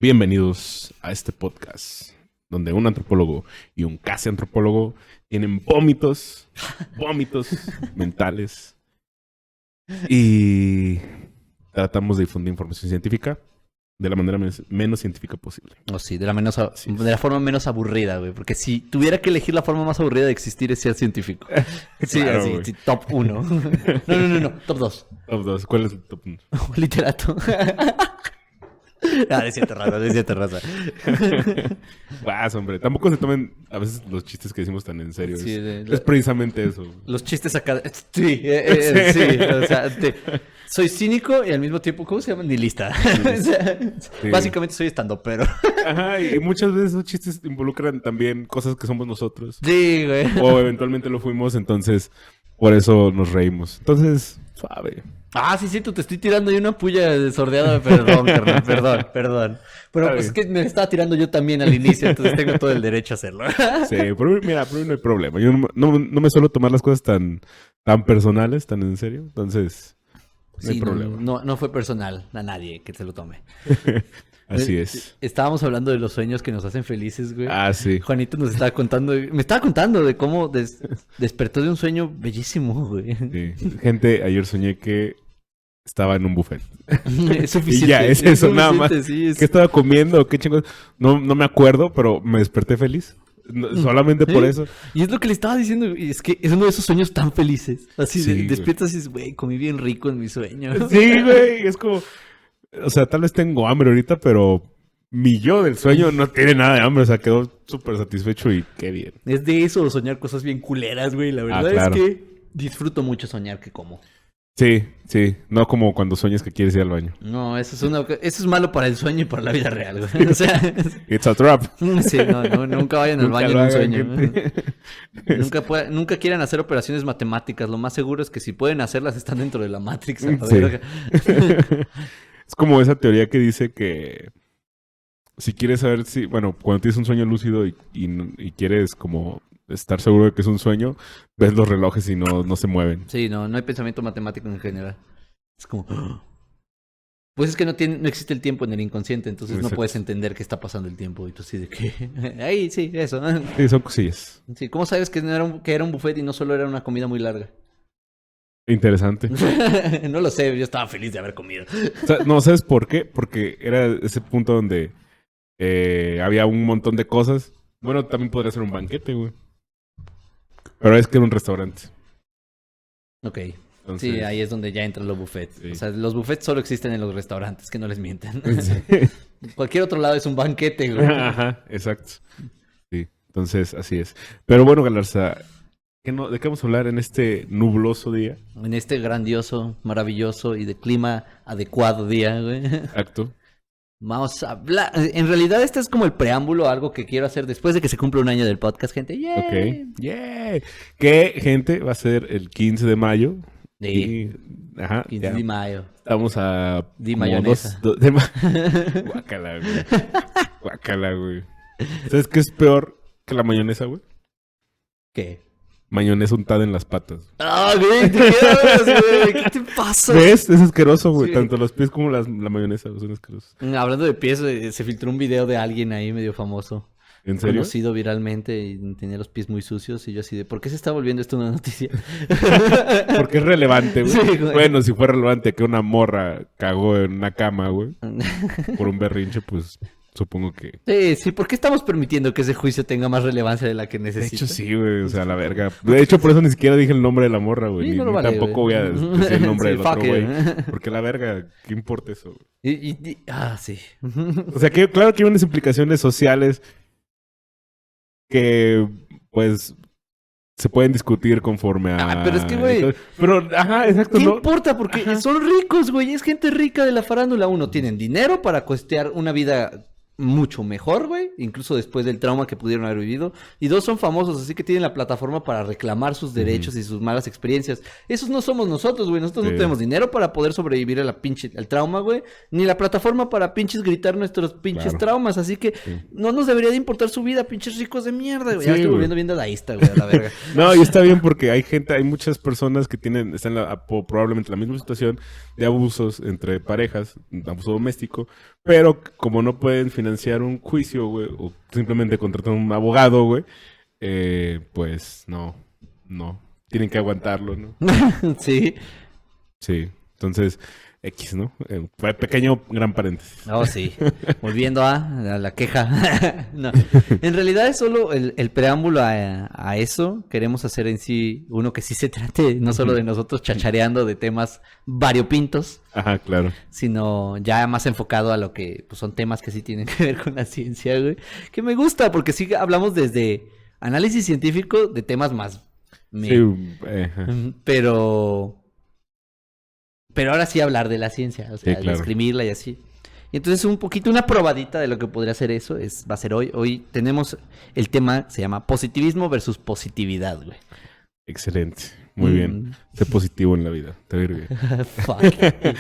Bienvenidos a este podcast donde un antropólogo y un casi antropólogo tienen vómitos mentales y tratamos de difundir información científica de la manera menos científica posible. O sí, de la forma menos aburrida, güey. Porque si tuviera que elegir la forma más aburrida de existir es ser científico. Sí, Claro, así, güey. sí, top 1. No, top 2. Top 2. ¿Cuál es el top 1? Literato. Es cierto, raza. Vas, hombre. Tampoco se tomen a veces los chistes que decimos tan en serio. Sí, es precisamente eso. Los chistes acá... Sí, o sea, soy cínico y al mismo tiempo, ¿cómo se llama? Nihilista. O sea, Sí. básicamente soy estandopero. Ajá, y muchas veces esos chistes involucran también cosas que somos nosotros. Sí, güey. O eventualmente lo fuimos, entonces por eso nos reímos. Entonces, suave. Ah, sí, te estoy tirando ahí una puya sordeada. Perdón, carnal, perdón. Pero pues es que me estaba tirando yo también al inicio, entonces tengo todo el derecho a hacerlo. Sí, pero mira, por mí no hay problema. Yo no me suelo tomar las cosas tan personales, tan en serio. Entonces, no hay Sí, problema. no fue personal a nadie que se lo tome. Así es. Estábamos hablando de los sueños que nos hacen felices, güey. Ah, sí. Juanito me estaba contando de cómo despertó de un sueño bellísimo, güey. Sí. Gente, ayer soñé que estaba en un buffet. Es suficiente. Y ya, es eso, nada más. Sí, ¿Qué estaba comiendo? ¿Qué chingos? No me acuerdo, pero me desperté feliz. Solamente por eso. Y es lo que le estaba diciendo, güey, es que es uno de esos sueños tan felices. Así Sí, güey. despiertas y dices, güey, comí bien rico en mi sueño. Sí, güey. Es como... O sea, tal vez tengo hambre ahorita, pero mi yo del sueño no tiene nada de hambre. O sea, quedó súper satisfecho y qué bien. Es de eso, soñar cosas bien culeras, güey. La verdad claro. es que disfruto mucho soñar que como. Sí. No como cuando sueñas que quieres ir al baño. No, eso es malo para el sueño y para la vida real, güey. O sea, It's a trap. sí, nunca vayan al Nunca baño lo en un hagan, sueño. gente. Nunca quieran hacer operaciones matemáticas. Lo más seguro es que si pueden hacerlas están dentro de la Matrix. A la Sí. verga. Es como esa teoría que dice que si quieres saber si... Bueno, cuando tienes un sueño lúcido y quieres como estar seguro de que es un sueño, ves los relojes y no se mueven. Sí, no hay pensamiento matemático en general. Es como... Pues es que no existe el tiempo en el inconsciente, entonces no Exacto. puedes entender qué está pasando el tiempo. Y tú sí de que... Ahí, sí, eso. Sí, son cosillas. Sí, ¿cómo sabes que que era un buffet y no solo era una comida muy larga? Interesante. No lo sé, yo estaba feliz de haber comido. No, ¿sabes por qué? Porque era ese punto donde había un montón de cosas. Bueno, también podría ser un banquete, güey. Pero es que era un restaurante. Ok. Entonces, Sí, ahí es donde ya entran los buffets. Sí. O sea, los buffets solo existen en los restaurantes, que no les mienten. Sí. Cualquier otro lado es un banquete, güey. Ajá, exacto. Sí, entonces así es. Pero bueno, Galarza, ¿de qué vamos a hablar en este nubloso día? En este grandioso, maravilloso y de clima adecuado día, güey. Acto. Vamos a hablar. En realidad, este es como el preámbulo a algo que quiero hacer después de que se cumpla un año del podcast, gente. ¡Yay! Ok. ¡Yeah! Que, gente, va a ser el 15 de mayo. Sí. Y, ajá, 15 ya. de mayo. Estamos a... Di como mayonesa. Guácala, güey. Guácala, güey. ¿Sabes qué es peor que la mayonesa, güey? ¿Qué? Mayonesa untada en las patas. ¡Ah, güey! ¿De qué hablas, güey? ¿Qué te pasa? ¿Ves? Es asqueroso, güey. Sí. Tanto los pies como la mayonesa son asquerosos. Hablando de pies, se filtró un video de alguien ahí medio famoso. ¿En serio? Conocido viralmente y tenía los pies muy sucios. Y yo así de, ¿por qué se está volviendo esto una noticia? Porque es relevante, güey. Sí, güey. Bueno, si fue relevante que una morra cagó en una cama, güey, por un berrinche, pues supongo que... Sí, ¿por qué estamos permitiendo que ese juicio tenga más relevancia de la que De necesita? hecho, sí, güey. O sea, la verga. De hecho, por eso ni siquiera dije el nombre de la morra, güey. Sí, Ni, no lo ni vale, tampoco güey. voy a decir el nombre Sí, del otro, fuck it. güey. Porque la verga, ¿qué importa eso, güey? Sí. O sea, que claro que hay unas implicaciones sociales que, pues, se pueden discutir conforme a... Pero es que, güey, Pero, ajá, exacto, ¿qué ¿no? importa? Porque son ricos, güey. Es gente rica de la farándula. Uno, tienen dinero para costear una vida mucho mejor, güey, incluso después del trauma que pudieron haber vivido. Y 2, son famosos, así que tienen la plataforma para reclamar sus derechos y sus malas experiencias. Esos no somos nosotros, güey. Nosotros no tenemos dinero para poder sobrevivir a al trauma, güey. Ni la plataforma para pinches gritar nuestros pinches traumas. Así que no nos debería de importar su vida, pinches ricos de mierda, güey. Sí, ya estoy volviendo bien dadaísta, güey, a la verga. No, y está bien porque hay muchas personas que están probablemente en la misma situación de abusos entre parejas, abuso doméstico, pero como no pueden financiar un juicio, güey, o simplemente contratar un abogado, güey, pues no, tienen que aguantarlo, ¿no? Sí. Sí, entonces, X, ¿no? Pequeño, gran paréntesis. Oh, sí. Volviendo a la queja. No. En realidad es solo el preámbulo a eso. Queremos hacer en sí uno que sí se trate no solo de nosotros chachareando de temas variopintos. Ajá, claro. Sino ya más enfocado a lo que pues, son temas que sí tienen que ver con la ciencia, güey. Que me gusta porque sí hablamos desde análisis científico de temas más... Pero ahora sí hablar de la ciencia, o sea, de escribirla y así. Y entonces un poquito, una probadita de lo que podría ser eso va a ser hoy. Hoy tenemos el tema, se llama positivismo versus positividad, güey. Excelente, muy bien. Sé positivo en la vida, te va a ir bien. Fuck.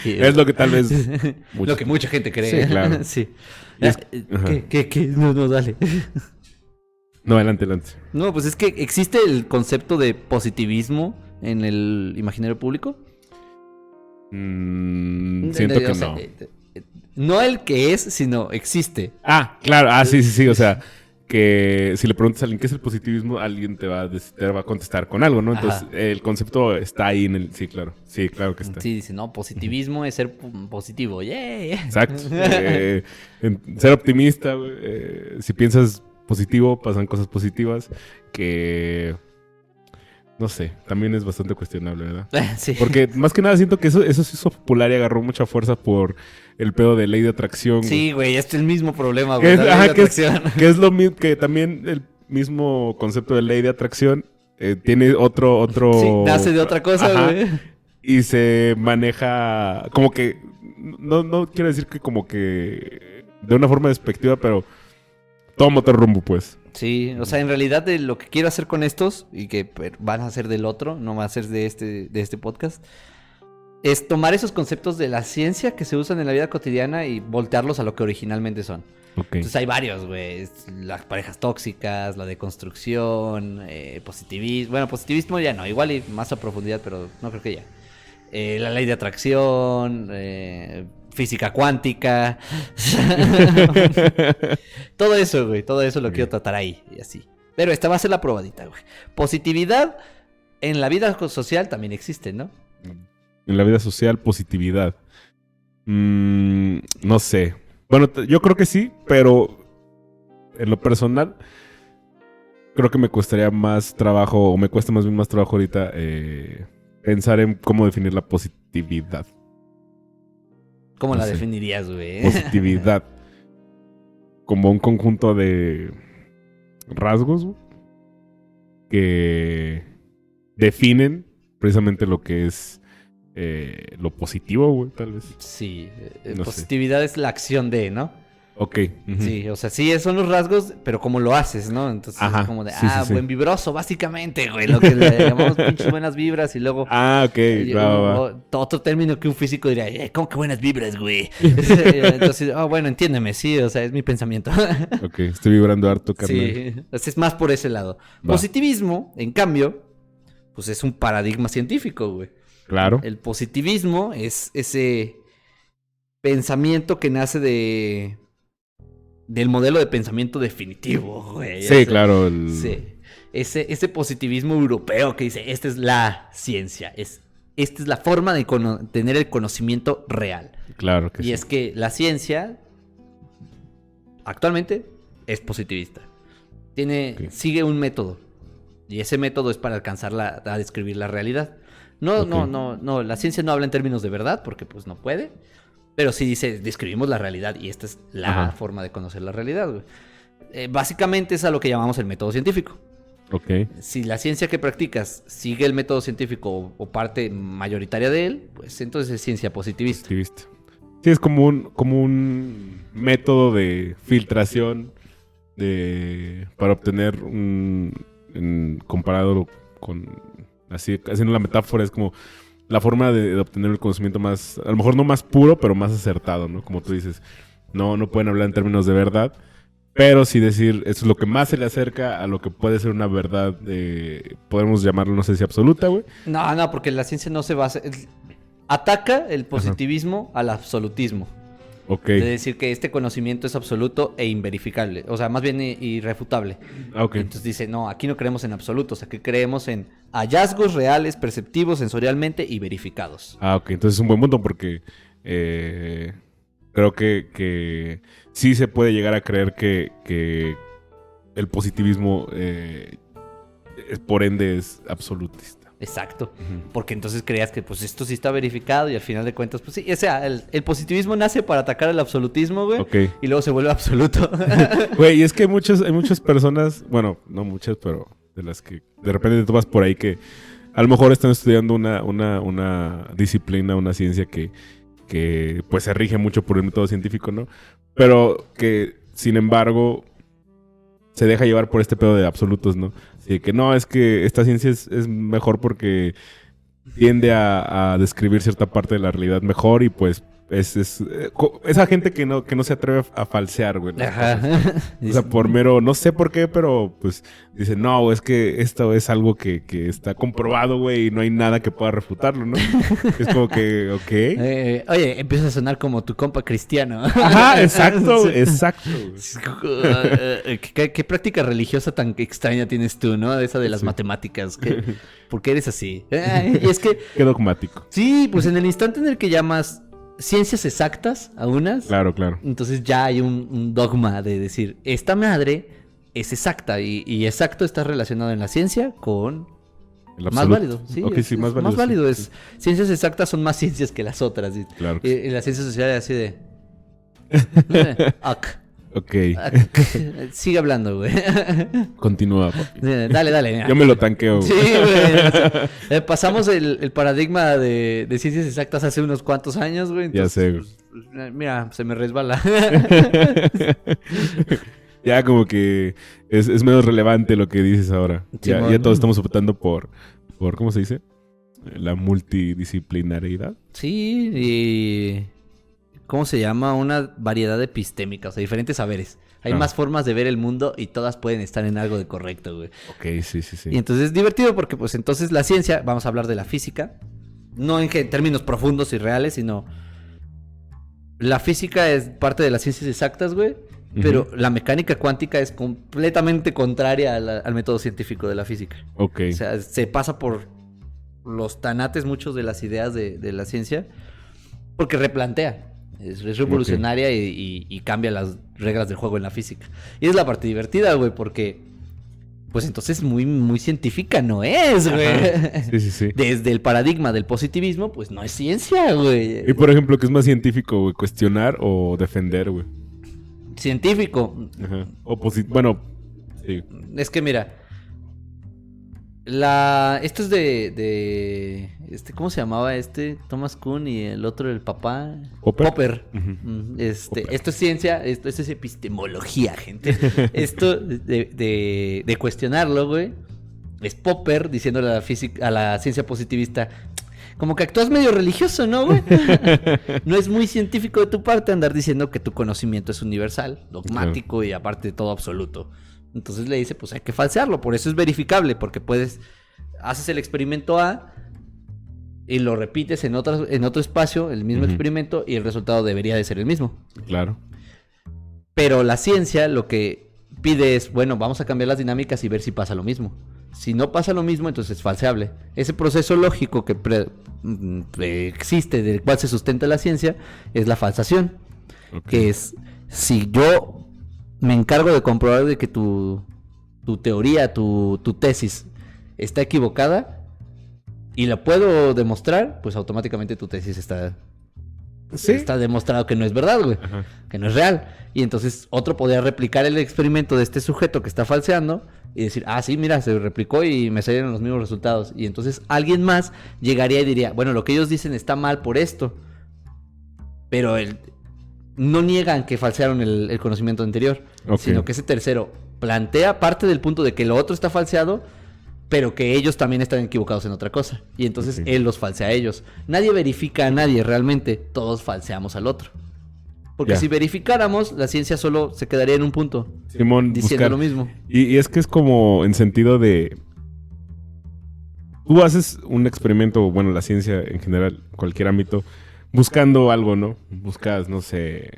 Es lo que tal vez... lo que mucha gente cree. Sí, claro. Sí. ¿Qué? No, dale. No, adelante. No, pues es que existe el concepto de positivismo en el imaginario público. Siento que no. No el que es, sino existe. Ah, claro. Ah, sí. O sea, que si le preguntas a alguien qué es el positivismo, alguien te va a contestar con algo, ¿no? Entonces, el concepto está ahí en el... Sí, claro. Sí, claro que está. Sí, dice, no, positivismo es ser positivo. ¡Yeah! Exacto. Ser optimista, güey. Si piensas positivo, pasan cosas positivas que... No sé, también es bastante cuestionable, ¿verdad? Sí. Porque más que nada siento que eso se hizo popular y agarró mucha fuerza por el pedo de ley de atracción. Sí, güey, este es el mismo problema, güey. Que es lo mismo, que también el mismo concepto de ley de atracción tiene otro... Sí, nace de otra cosa, güey. Y se maneja como que... No quiero decir que como que... De una forma despectiva, pero... Toma otro rumbo, pues. Sí, o sea, en realidad de lo que quiero hacer con estos, y que van a ser del otro, no va a ser de este podcast, es tomar esos conceptos de la ciencia que se usan en la vida cotidiana y voltearlos a lo que originalmente son. Okay. Entonces hay varios, güey. Las parejas tóxicas, la deconstrucción, positivismo. Bueno, positivismo ya no, igual y más a profundidad, pero no creo que ya. La ley de atracción, física cuántica. Todo eso, güey. Todo eso lo quiero tratar ahí y así. Pero esta va a ser la probadita, güey. Positividad en la vida social también existe, ¿no? En la vida social, positividad. No sé. Bueno, yo creo que sí, pero en lo personal, creo que me costaría más trabajo, o me cuesta más bien más trabajo ahorita pensar en cómo definir la positividad. ¿Cómo la definirías, güey? Positividad. Como un conjunto de rasgos que definen precisamente lo que es lo positivo, güey, tal vez. Sí, positividad es la acción de, ¿no? Ok. Sí, o sea, sí, son los rasgos, pero como lo haces, ¿no? Entonces es como de, buen vibroso, básicamente, güey, lo que le llamamos pinches buenas vibras y luego... Ok, va. Otro término que un físico diría, ¿cómo que buenas vibras, güey? Entonces, bueno, entiéndeme, sí, o sea, es mi pensamiento. Ok, estoy vibrando harto, carnal. Sí, es más por ese lado. Positivismo, en cambio, pues es un paradigma científico, güey. Claro. El positivismo es ese pensamiento que nace del modelo de pensamiento definitivo, güey. Sí, claro. Sí. Ese positivismo europeo que dice, esta es la ciencia, esta es la forma de tener el conocimiento real. Claro que sí. Y es que la ciencia actualmente es positivista. Sigue un método. Y ese método es para alcanzar a describir la realidad. No, la ciencia no habla en términos de verdad, porque pues no puede. Pero sí dice, describimos la realidad y esta es la forma de conocer la realidad, güey. Básicamente es a lo que llamamos el método científico. Ok. Si la ciencia que practicas sigue el método científico o parte mayoritaria de él, pues entonces es ciencia positivista. Sí, es como un método de filtración para obtener comparado con, así, haciendo la metáfora, es como la forma de obtener el conocimiento más, a lo mejor no más puro, pero más acertado, ¿no? Como tú dices, no pueden hablar en términos de verdad, pero sí decir, eso es lo que más se le acerca a lo que puede ser una verdad, podemos llamarlo, no sé si absoluta, güey. No, porque la ciencia no se basa... Ataca el positivismo al absolutismo. Ok. De decir que este conocimiento es absoluto e inverificable. O sea, más bien irrefutable. Ok. Entonces dice, no, aquí no creemos en absolutos. Aquí creemos en hallazgos reales, perceptivos, sensorialmente y verificados. Ok. Entonces es un buen punto porque creo que sí se puede llegar a creer que el positivismo por ende es absolutista. Exacto. Porque entonces creas que pues esto sí está verificado y al final de cuentas, pues sí. O sea, el positivismo nace para atacar el absolutismo, güey. Ok. Y luego se vuelve absoluto. Güey, y es que hay muchas personas, bueno, no muchas, pero de las que de repente tú vas por ahí que a lo mejor están estudiando una disciplina, una ciencia que pues se rige mucho por el método científico, ¿no? Pero que, sin embargo, se deja llevar por este pedo de absolutos, ¿no? Así que no, es que esta ciencia es mejor porque tiende a describir cierta parte de la realidad mejor y pues esa gente que no se atreve a falsear, güey. Ajá. O sea, por mero, no sé por qué, pero pues dice, no, es que esto es algo que está comprobado, güey, y no hay nada que pueda refutarlo, ¿no? Es como que, ok. Oye, empieza a sonar como tu compa cristiano. Ajá, exacto, exacto. ¿Qué práctica religiosa tan extraña tienes tú, no? Esa de las Sí. matemáticas. ¿Por qué eres así? Y es que, Qué dogmático. sí, pues en el instante en el que llamas ciencias exactas a unas, Claro, claro. entonces ya hay un dogma de decir, esta madre es exacta y exacto está relacionado en la ciencia con El más absoluto. válido. Sí, Ok, sí, más válido. Más válido sí. ciencias exactas son más ciencias que las otras. Claro. Y las ciencias sociales así de... Ok. Ok, Sigue hablando, güey. continúa, papi. Dale. Mira. Yo me lo tanqueo. Sí, güey. Pasamos el paradigma de ciencias exactas hace unos cuantos años, güey. Ya sé, güey. Mira, se me resbala. Ya como que es menos relevante lo que dices ahora. Ya Simón. todos estamos optando por, ¿cómo se dice? La multidisciplinariedad. Sí, y... ¿Cómo se llama? Una variedad epistémica, o sea, diferentes saberes. Hay más formas de ver el mundo y todas pueden estar en algo de correcto, güey. Ok, sí. Y entonces es divertido porque pues entonces la ciencia, vamos a hablar de la física, no en términos profundos y reales, sino la física es parte de las ciencias exactas, güey, pero la mecánica cuántica es completamente contraria al método científico de la física. Ok. O sea, se pasa por los tanates muchos de las ideas de la ciencia porque replantea. Es revolucionaria y cambia las reglas del juego en la física. Y es la parte divertida, güey, porque... Pues entonces muy, muy científica no es, güey. Sí. Desde el paradigma del positivismo, pues no es ciencia, güey. Y por ejemplo, ¿qué es más científico, güey? ¿Cuestionar o defender, güey? Científico. Ajá. Bueno, sí. Es que mira... Esto es de ¿cómo se llamaba este? Thomas Kuhn y el otro, el papá. ¿Popper? Esto es ciencia, esto es epistemología, gente. Esto de cuestionarlo, güey. Es Popper diciéndole a la física, a la ciencia positivista, como que actúas medio religioso, ¿no, güey? No es muy científico de tu parte andar diciendo que tu conocimiento es universal, dogmático y aparte de todo absoluto. Entonces le dice, pues hay que falsearlo, por eso es verificable, porque haces el experimento A y lo repites en otro espacio, el mismo experimento, y el resultado debería de ser el mismo. Claro. Pero la ciencia lo que pide es, bueno, vamos a cambiar las dinámicas y ver si pasa lo mismo. Si no pasa lo mismo, entonces es falseable. Ese proceso lógico que existe, del cual se sustenta la ciencia, es la falsación. Okay. Que es, si yo me encargo de comprobar de que tu teoría, tu tesis está equivocada y la puedo demostrar, pues automáticamente tu tesis está demostrado que no es verdad, güey. Ajá. Que no es real. Y entonces otro podría replicar el experimento de este sujeto que está falseando y decir, sí, mira, se replicó y me salieron los mismos resultados. Y entonces alguien más llegaría y diría, bueno, lo que ellos dicen está mal por esto. pero no niegan que falsearon el conocimiento anterior, sino que ese tercero plantea parte del punto de que lo otro está falseado, pero que ellos también están equivocados en otra cosa. Y entonces él los falsea a ellos. Nadie verifica a nadie realmente, todos falseamos al otro. Porque si verificáramos, la ciencia solo se quedaría en un punto, Simón, diciendo lo mismo. Y es que es como en sentido de... Tú haces un experimento, bueno, la ciencia en general, cualquier ámbito, buscando algo, ¿no? Buscas, no sé...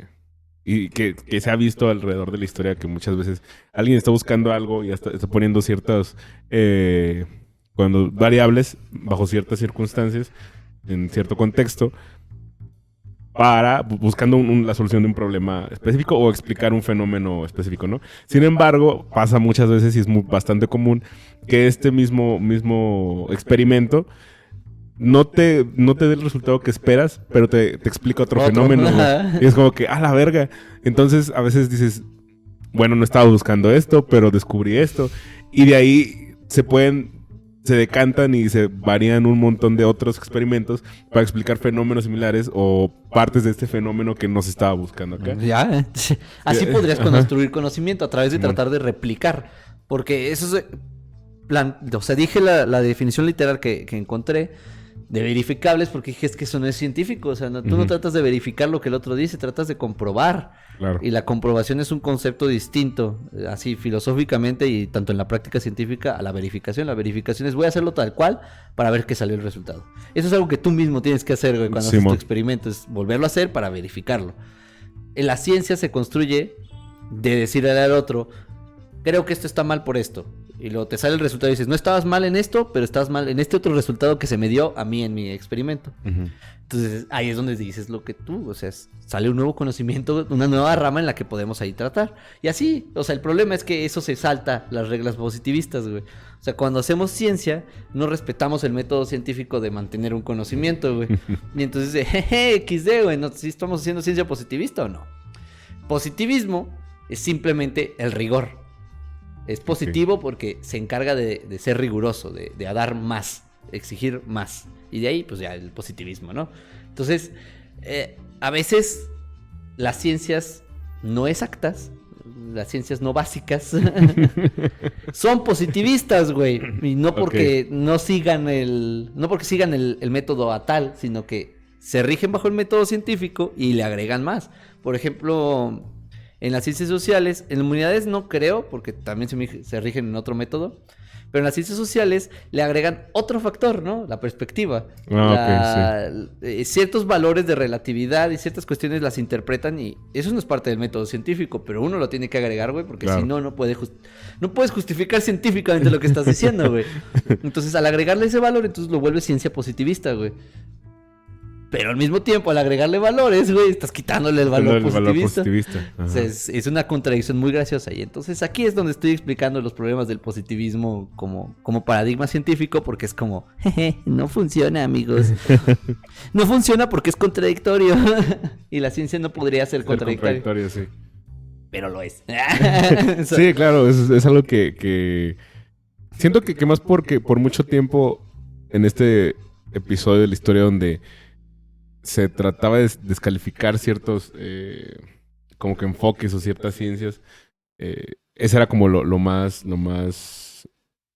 Y que se ha visto alrededor de la historia que muchas veces alguien está buscando algo y está poniendo ciertas variables bajo ciertas circunstancias, en cierto contexto, buscando la solución de un problema específico o explicar un fenómeno específico, ¿no? Sin embargo, pasa muchas veces y es bastante común que este mismo experimento no te dé el resultado que esperas, pero te explica otro fenómeno, güey. Y es como que, ¡a la verga! Entonces, a veces dices, bueno, no estaba buscando esto, pero descubrí esto. Y de ahí se decantan y se varían un montón de otros experimentos para explicar fenómenos similares o partes de este fenómeno que no se estaba buscando acá. Ya, así podrías construir conocimiento a través de tratar de replicar. Porque eso es... o sea, dije la definición literal que encontré de verificables porque dije, es que eso no es científico. O sea, tú no tratas de verificar lo que el otro dice, tratas de comprobar. Claro. Y la comprobación es un concepto distinto, así filosóficamente y tanto en la práctica científica a la verificación. La verificación es voy a hacerlo tal cual para ver qué salió el resultado. Eso es algo que tú mismo tienes que hacer, güey, cuando haces tu experimento, es volverlo a hacer para verificarlo. En la ciencia se construye de decirle al otro, creo que esto está mal por esto. Y luego te sale el resultado y dices, no estabas mal en esto, pero estabas mal en este otro resultado que se me dio a mí en mi experimento. Entonces ahí es donde dices lo que tú, o sea, sale un nuevo conocimiento, una nueva rama en la que podemos ahí tratar. Y así, o sea, el problema es que eso se salta las reglas positivistas, güey. O sea, cuando hacemos ciencia, no respetamos el método científico de mantener un conocimiento, güey. Y entonces, jeje, XD, güey, ¿no? ¿Sí estamos haciendo ciencia positivista o no? Positivismo es simplemente el rigor. Es positivo porque se encarga de ser riguroso, de dar más, exigir más. Y de ahí, pues ya el positivismo, ¿no? Entonces, a veces las ciencias no exactas, las ciencias no básicas, son positivistas, güey. Y no porque no sigan no porque sigan el método a tal, sino que se rigen bajo el método científico y le agregan más. Por ejemplo... En las ciencias sociales, en humanidades no creo, porque también se rigen en otro método, pero en las ciencias sociales le agregan otro factor, ¿no? La perspectiva. Ciertos valores de relatividad y ciertas cuestiones las interpretan y eso no es parte del método científico, pero uno lo tiene que agregar, güey, porque si no, no puedes justificar científicamente lo que estás diciendo, güey. Entonces, al agregarle ese valor, entonces lo vuelves ciencia positivista, güey. Pero al mismo tiempo, al agregarle valores, güey, estás quitándole el valor positivista. O sea, es una contradicción muy graciosa. Y entonces aquí es donde estoy explicando los problemas del positivismo como paradigma científico, porque es como, jeje, no funciona, amigos. No funciona porque es contradictorio. Y la ciencia no podría ser contradictoria. Sí. Pero lo es. Sí, claro, es algo que... Siento que más porque por mucho tiempo en este episodio de la historia donde... se trataba de descalificar ciertos como que enfoques o ciertas ciencias. Ese era como lo más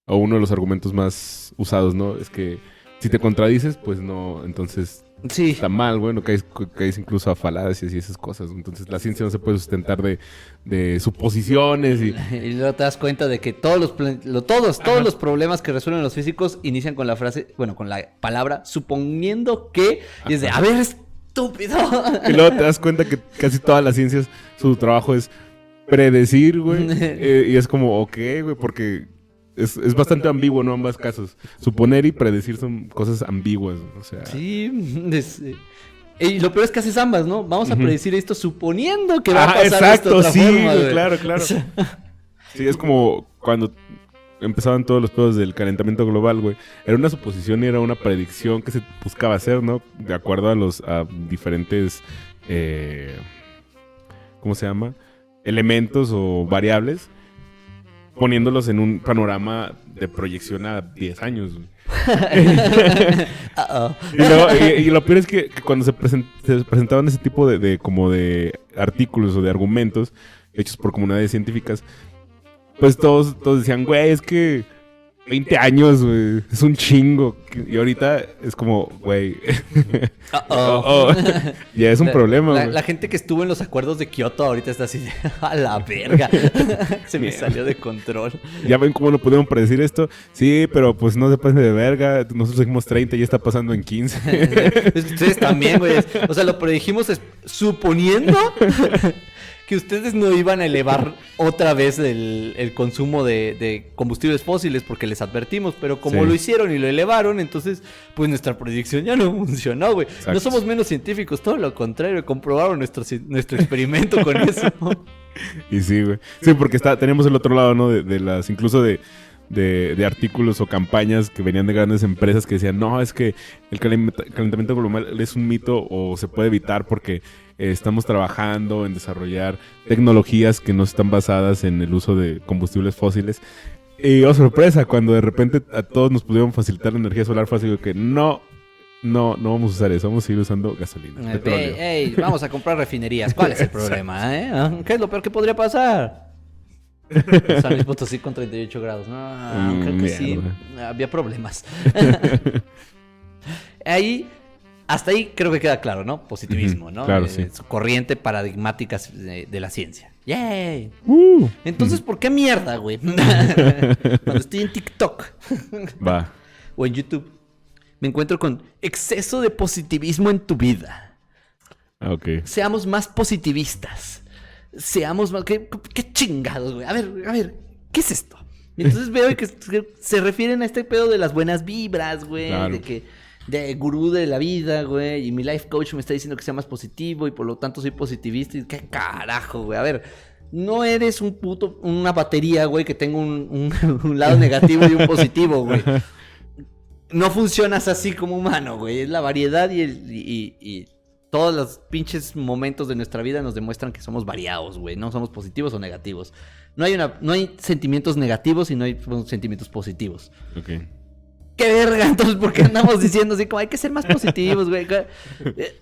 o uno de los argumentos más usados, ¿no? Es que si te contradices, pues no, entonces sí. Está mal, bueno, caes incluso a falacias y esas cosas. Entonces la ciencia no se puede sustentar de suposiciones y luego te das cuenta de que todos los problemas que resuelven los físicos inician con la frase, bueno, con la palabra suponiendo que, y es de, a ver, estúpido. Y luego te das cuenta que casi todas las ciencias, su trabajo es predecir, güey. Y es como, ok, güey, porque es bastante ambiguo, ¿no? Ambos casos. Suponer y predecir son cosas ambiguas, o sea. Sí, y lo peor es que haces ambas, ¿no? Vamos a predecir esto suponiendo que va a pasar esto de otra forma, güey. Claro. Sí, es como cuando empezaban todos los pedos del calentamiento global, güey. Era una suposición y era una predicción que se buscaba hacer, ¿no? De acuerdo a diferentes, ¿cómo se llama? Elementos o variables, poniéndolos en un panorama de proyección a 10 años, güey. Y lo peor es que cuando se presentaban ese tipo como de artículos o de argumentos hechos por comunidades científicas, pues todos decían, güey, es que 20 años, güey, es un chingo. Y ahorita es como, güey, ya es un problema, güey. La gente que estuvo en los acuerdos de Kioto ahorita está así de, a la verga. Se me salió de control. Ya ven cómo no pudieron predecir esto. Sí, pero pues no se pasen de verga. Nosotros dijimos 30 y ya está pasando en 15. Es que ustedes también, güey. O sea, lo predijimos suponiendo que ustedes no iban a elevar otra vez el consumo de combustibles fósiles porque les advertimos, pero como lo hicieron y lo elevaron, entonces pues nuestra predicción ya no funcionó, güey. No somos menos científicos, todo lo contrario, comprobaron nuestro experimento con eso. Y sí, güey. Sí, porque tenemos el otro lado, ¿no? De las, incluso de artículos o campañas que venían de grandes empresas que decían, no, es que el calentamiento global es un mito o se puede evitar porque estamos trabajando en desarrollar tecnologías que no están basadas en el uso de combustibles fósiles. Y oh, sorpresa, cuando de repente a todos nos pudieron facilitar la energía solar, fue así que no vamos a usar eso, vamos a seguir usando gasolina, petróleo. Vamos a comprar refinerías, ¿cuál es el problema, ¿Qué es lo peor que podría pasar? San Luis Potosí con 38 grados. No, creo que sí. Había problemas. Hasta ahí creo que queda claro, ¿no? Positivismo, ¿no? Claro, sí. Corriente paradigmática de la ciencia. ¡Yay! Entonces, ¿por qué mierda, güey? Cuando estoy en TikTok o en YouTube, me encuentro con exceso de positivismo en tu vida. Okay. Seamos más positivistas. Seamos más... ¿Qué chingados, güey? A ver, ¿qué es esto? Y entonces veo que se refieren a este pedo de las buenas vibras, güey. Claro. De gurú de la vida, güey. Y mi life coach me está diciendo que sea más positivo y por lo tanto soy positivista. Y qué carajo, güey. A ver, no eres una batería, güey, que tenga un lado negativo y un positivo, güey. No funcionas así como humano, güey. Es la variedad y todos los pinches momentos de nuestra vida nos demuestran que somos variados, güey. No somos positivos o negativos. No hay sentimientos negativos y no hay sentimientos positivos. Ok. ¡Qué verga! Entonces, ¿por qué andamos diciendo así como hay que ser más positivos, güey?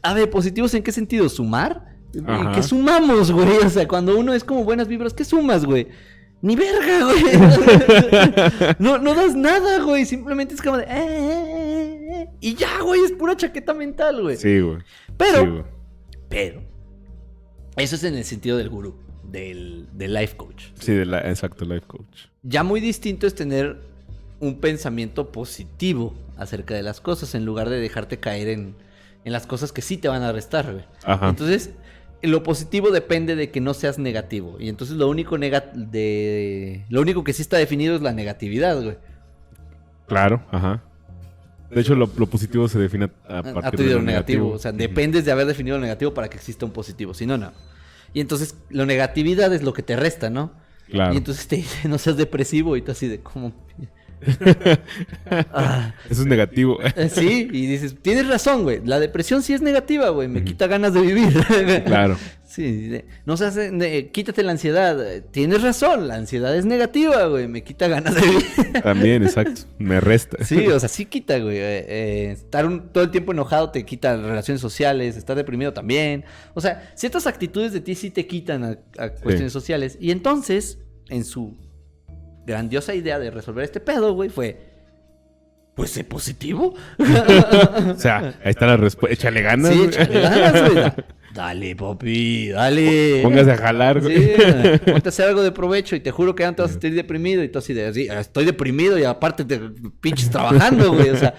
A ver, ¿positivos en qué sentido? ¿Sumar? Ajá. ¿Qué sumamos, güey? O sea, cuando uno es como buenas vibras, ¿qué sumas, güey? Ni verga, güey. No das nada, güey. Simplemente es como de... Y ya, güey, es pura chaqueta mental, güey. Sí, güey. Pero... Eso es en el sentido del gurú, del life coach. Sí, exacto, life coach. Ya muy distinto es tener un pensamiento positivo acerca de las cosas en lugar de dejarte caer en las cosas que sí te van a restar, güey. Ajá. Entonces... Lo positivo depende de que no seas negativo. Y entonces lo único que sí está definido es la negatividad, güey. Claro, ajá. De hecho, lo positivo se define a partir de lo negativo. O sea, dependes de haber definido lo negativo para que exista un positivo. Si no, no. Y entonces, la negatividad es lo que te resta, ¿no? Claro. Y entonces te dice, no seas depresivo. Y tú así de, ¿cómo? Eso es negativo. Sí, y dices, tienes razón, güey. La depresión sí es negativa, güey. Me quita ganas de vivir. Claro. Sí, no se hace, quítate la ansiedad. Tienes razón, la ansiedad es negativa, güey. Me quita ganas de vivir. También, exacto. Me resta. Sí, o sea, sí quita, güey. Estar todo el tiempo enojado te quita relaciones sociales. Estar deprimido también. O sea, ciertas actitudes de ti sí te quitan a cuestiones sociales. Y entonces, en su grandiosa idea de resolver este pedo, güey, fue... Pues sé positivo. O sea, ahí está la respuesta. Échale ganas. Sí, échale ganas, güey. Dale, papi, dale. Póngase a jalar, güey. Sí, ponte a hacer algo de provecho y te juro que ya no te vas a sentir deprimido. Y tú así de, sí, estoy deprimido y aparte te pinches trabajando, güey. O sea,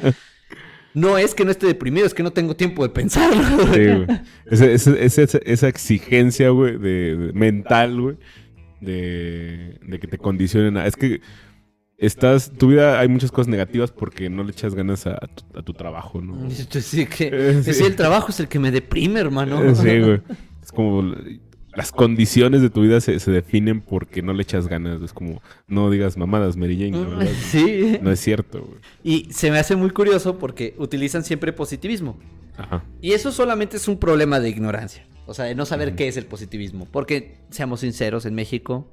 no es que no esté deprimido, es que no tengo tiempo de pensarlo. Sí, güey. Esa exigencia, güey, mental, güey. De que te condicionen es que tu vida hay muchas cosas negativas porque no le echas ganas a tu trabajo, ¿no? Sí, el trabajo es el que me deprime, hermano. Sí, güey. Es como las condiciones de tu vida se definen porque no le echas ganas. Es como, no digas mamadas, Mary Jane, la verdad. Sí. No es cierto, güey. Y se me hace muy curioso porque utilizan siempre positivismo. Ajá. Y eso solamente es un problema de ignorancia. O sea, de no saber qué es el positivismo. Porque, seamos sinceros, en México,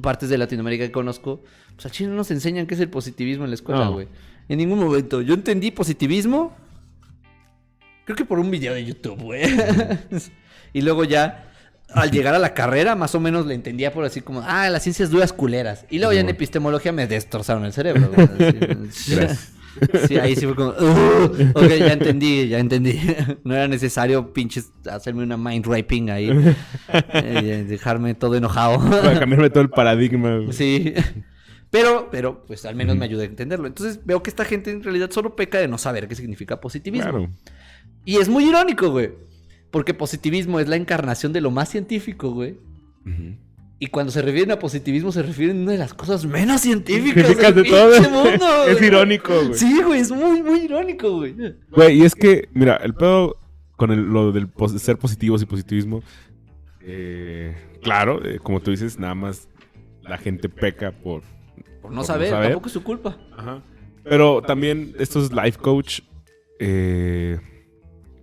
partes de Latinoamérica que conozco, pues al chino no nos enseñan qué es el positivismo en la escuela, güey. En ningún momento. Yo entendí positivismo, creo que por un video de YouTube, güey. Y luego ya, al llegar a la carrera, más o menos le entendía por así como, las ciencias duras culeras. Y luego ya en epistemología me destrozaron el cerebro, güey. Gracias. Sí, ahí sí fue como, ok, ya entendí. No era necesario pinches hacerme una mind raping ahí. Dejarme todo enojado. Para cambiarme todo el paradigma, güey. Sí. Pero, pues al menos me ayuda a entenderlo. Entonces veo que esta gente en realidad solo peca de no saber qué significa positivismo. Claro. Y es muy irónico, güey. Porque positivismo es la encarnación de lo más científico, güey. Uh-huh. Y cuando se refieren a positivismo, se refieren a una de las cosas menos científicas de del todo. pinche mundo, Es güey. irónico, güey. Sí, güey, es muy, muy irónico, güey. Güey, y es que, mira, el pedo con lo del ser positivos y positivismo, claro, como tú dices, nada más la gente peca por no saber, tampoco es su culpa. Ajá. Pero también estos life coach,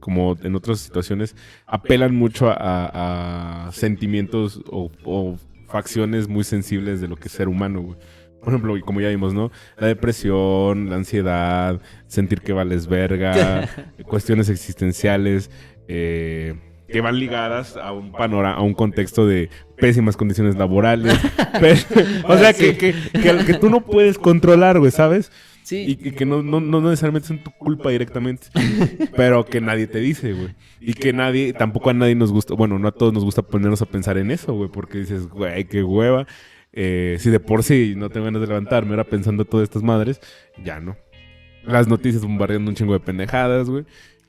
como en otras situaciones, apelan mucho a sentimientos o facciones muy sensibles de lo que es ser humano, güey. Por ejemplo, como ya vimos, ¿no? La depresión, la ansiedad, sentir que vales verga, cuestiones existenciales, que van ligadas a un panorama, a un contexto de pésimas condiciones laborales. O sea, Sí. que tú no puedes controlar, güey, ¿sabes? Sí. Y que no necesariamente son tu culpa directamente. Pero que nadie te dice, güey. Y que tampoco a nadie nos gusta, bueno, no a todos nos gusta ponernos a pensar en eso, güey. Porque dices, güey, qué hueva. Si de por sí no tengo ganas de levantarme ahora pensando todas estas madres, ya no. Las noticias bombardeando un chingo de pendejadas, güey.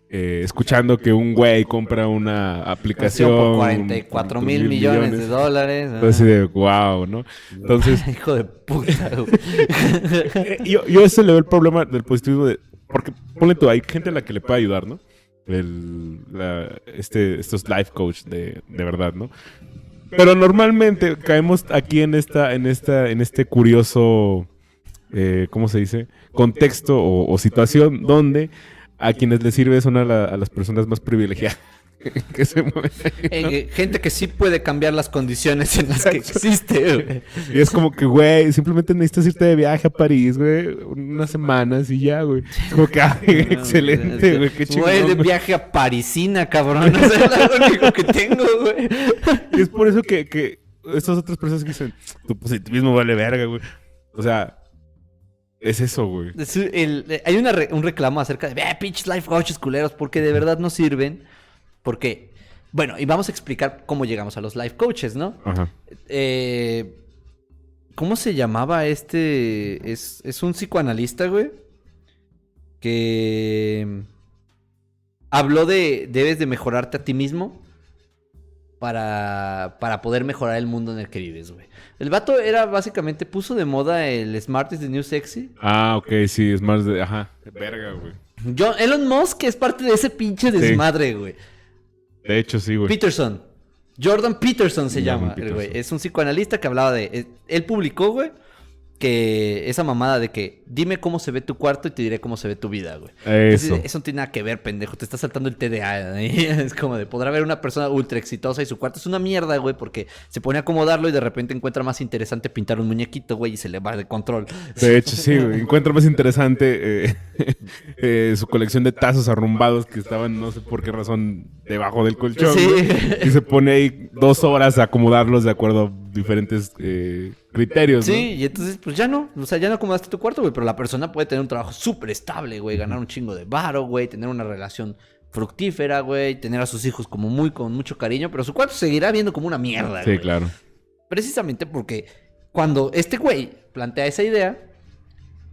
Escuchando que un güey compra una aplicación por 44 mil millones de dólares. Entonces, de wow, ¿no? Entonces, Hijo de puta, güey. yo ese le veo el problema del positivismo porque, ponle tú, hay gente a la que le puede ayudar, ¿no? Estos life coach de verdad, ¿no? Pero normalmente caemos aquí en este curioso, ¿cómo se dice? Contexto o situación donde a quienes les sirve son a las personas más privilegiadas que se mueven. ¿No? Gente que sí puede cambiar las condiciones en las que existe, güey. Y es como que, güey, simplemente necesitas irte de viaje a París, güey, unas semanas y ya, güey. Es como que, excelente, güey, qué chingón. Güey, de viaje a Parisina, cabrón. O sea, es lo único que tengo, güey. Y es por eso que estas otras personas que dicen, tu positivismo vale verga, güey. O sea, es eso, güey. Hay un reclamo acerca de, pinches life coaches culeros, porque de verdad no sirven. Porque, bueno, y vamos a explicar cómo llegamos a los life coaches, ¿no? Ajá. ¿Cómo se llamaba este? Es un psicoanalista, güey. Que habló de debes de mejorarte a ti mismo para poder mejorar el mundo en el que vives, güey. El vato era básicamente, puso de moda el Smart is the New Sexy. Ah, ok, sí, es más de, ajá, de verga, güey. Elon Musk es parte de ese pinche desmadre, güey. De hecho, sí, güey. Peterson. Jordan Peterson se llama, Peterson. güey. Es un psicoanalista que hablaba de... Él publicó, güey, que esa mamada de que dime cómo se ve tu cuarto y te diré cómo se ve tu vida, güey. Eso. Entonces, eso no tiene nada que ver, pendejo. Te está saltando el TDA. ¿Eh? Es como de podrá ver una persona ultra exitosa y su cuarto es una mierda, güey, porque se pone a acomodarlo y de repente encuentra más interesante pintar un muñequito, güey, y se le va de control. De hecho, sí, güey. Encuentra más interesante su colección de tazos arrumbados que estaban, no sé por qué razón, debajo del colchón. Sí. Güey. Y se pone ahí 2 horas a acomodarlos de acuerdo a diferentes criterios, ¿no? Sí, y entonces, pues ya no. O sea, ya no acomodaste tu cuarto, güey, pero la persona puede tener un trabajo súper estable, güey, ganar un chingo de varo, güey, tener una relación fructífera, güey, tener a sus hijos como con mucho cariño, pero su cuarto seguirá viendo como una mierda, güey. Sí, claro. Precisamente porque cuando este güey plantea esa idea,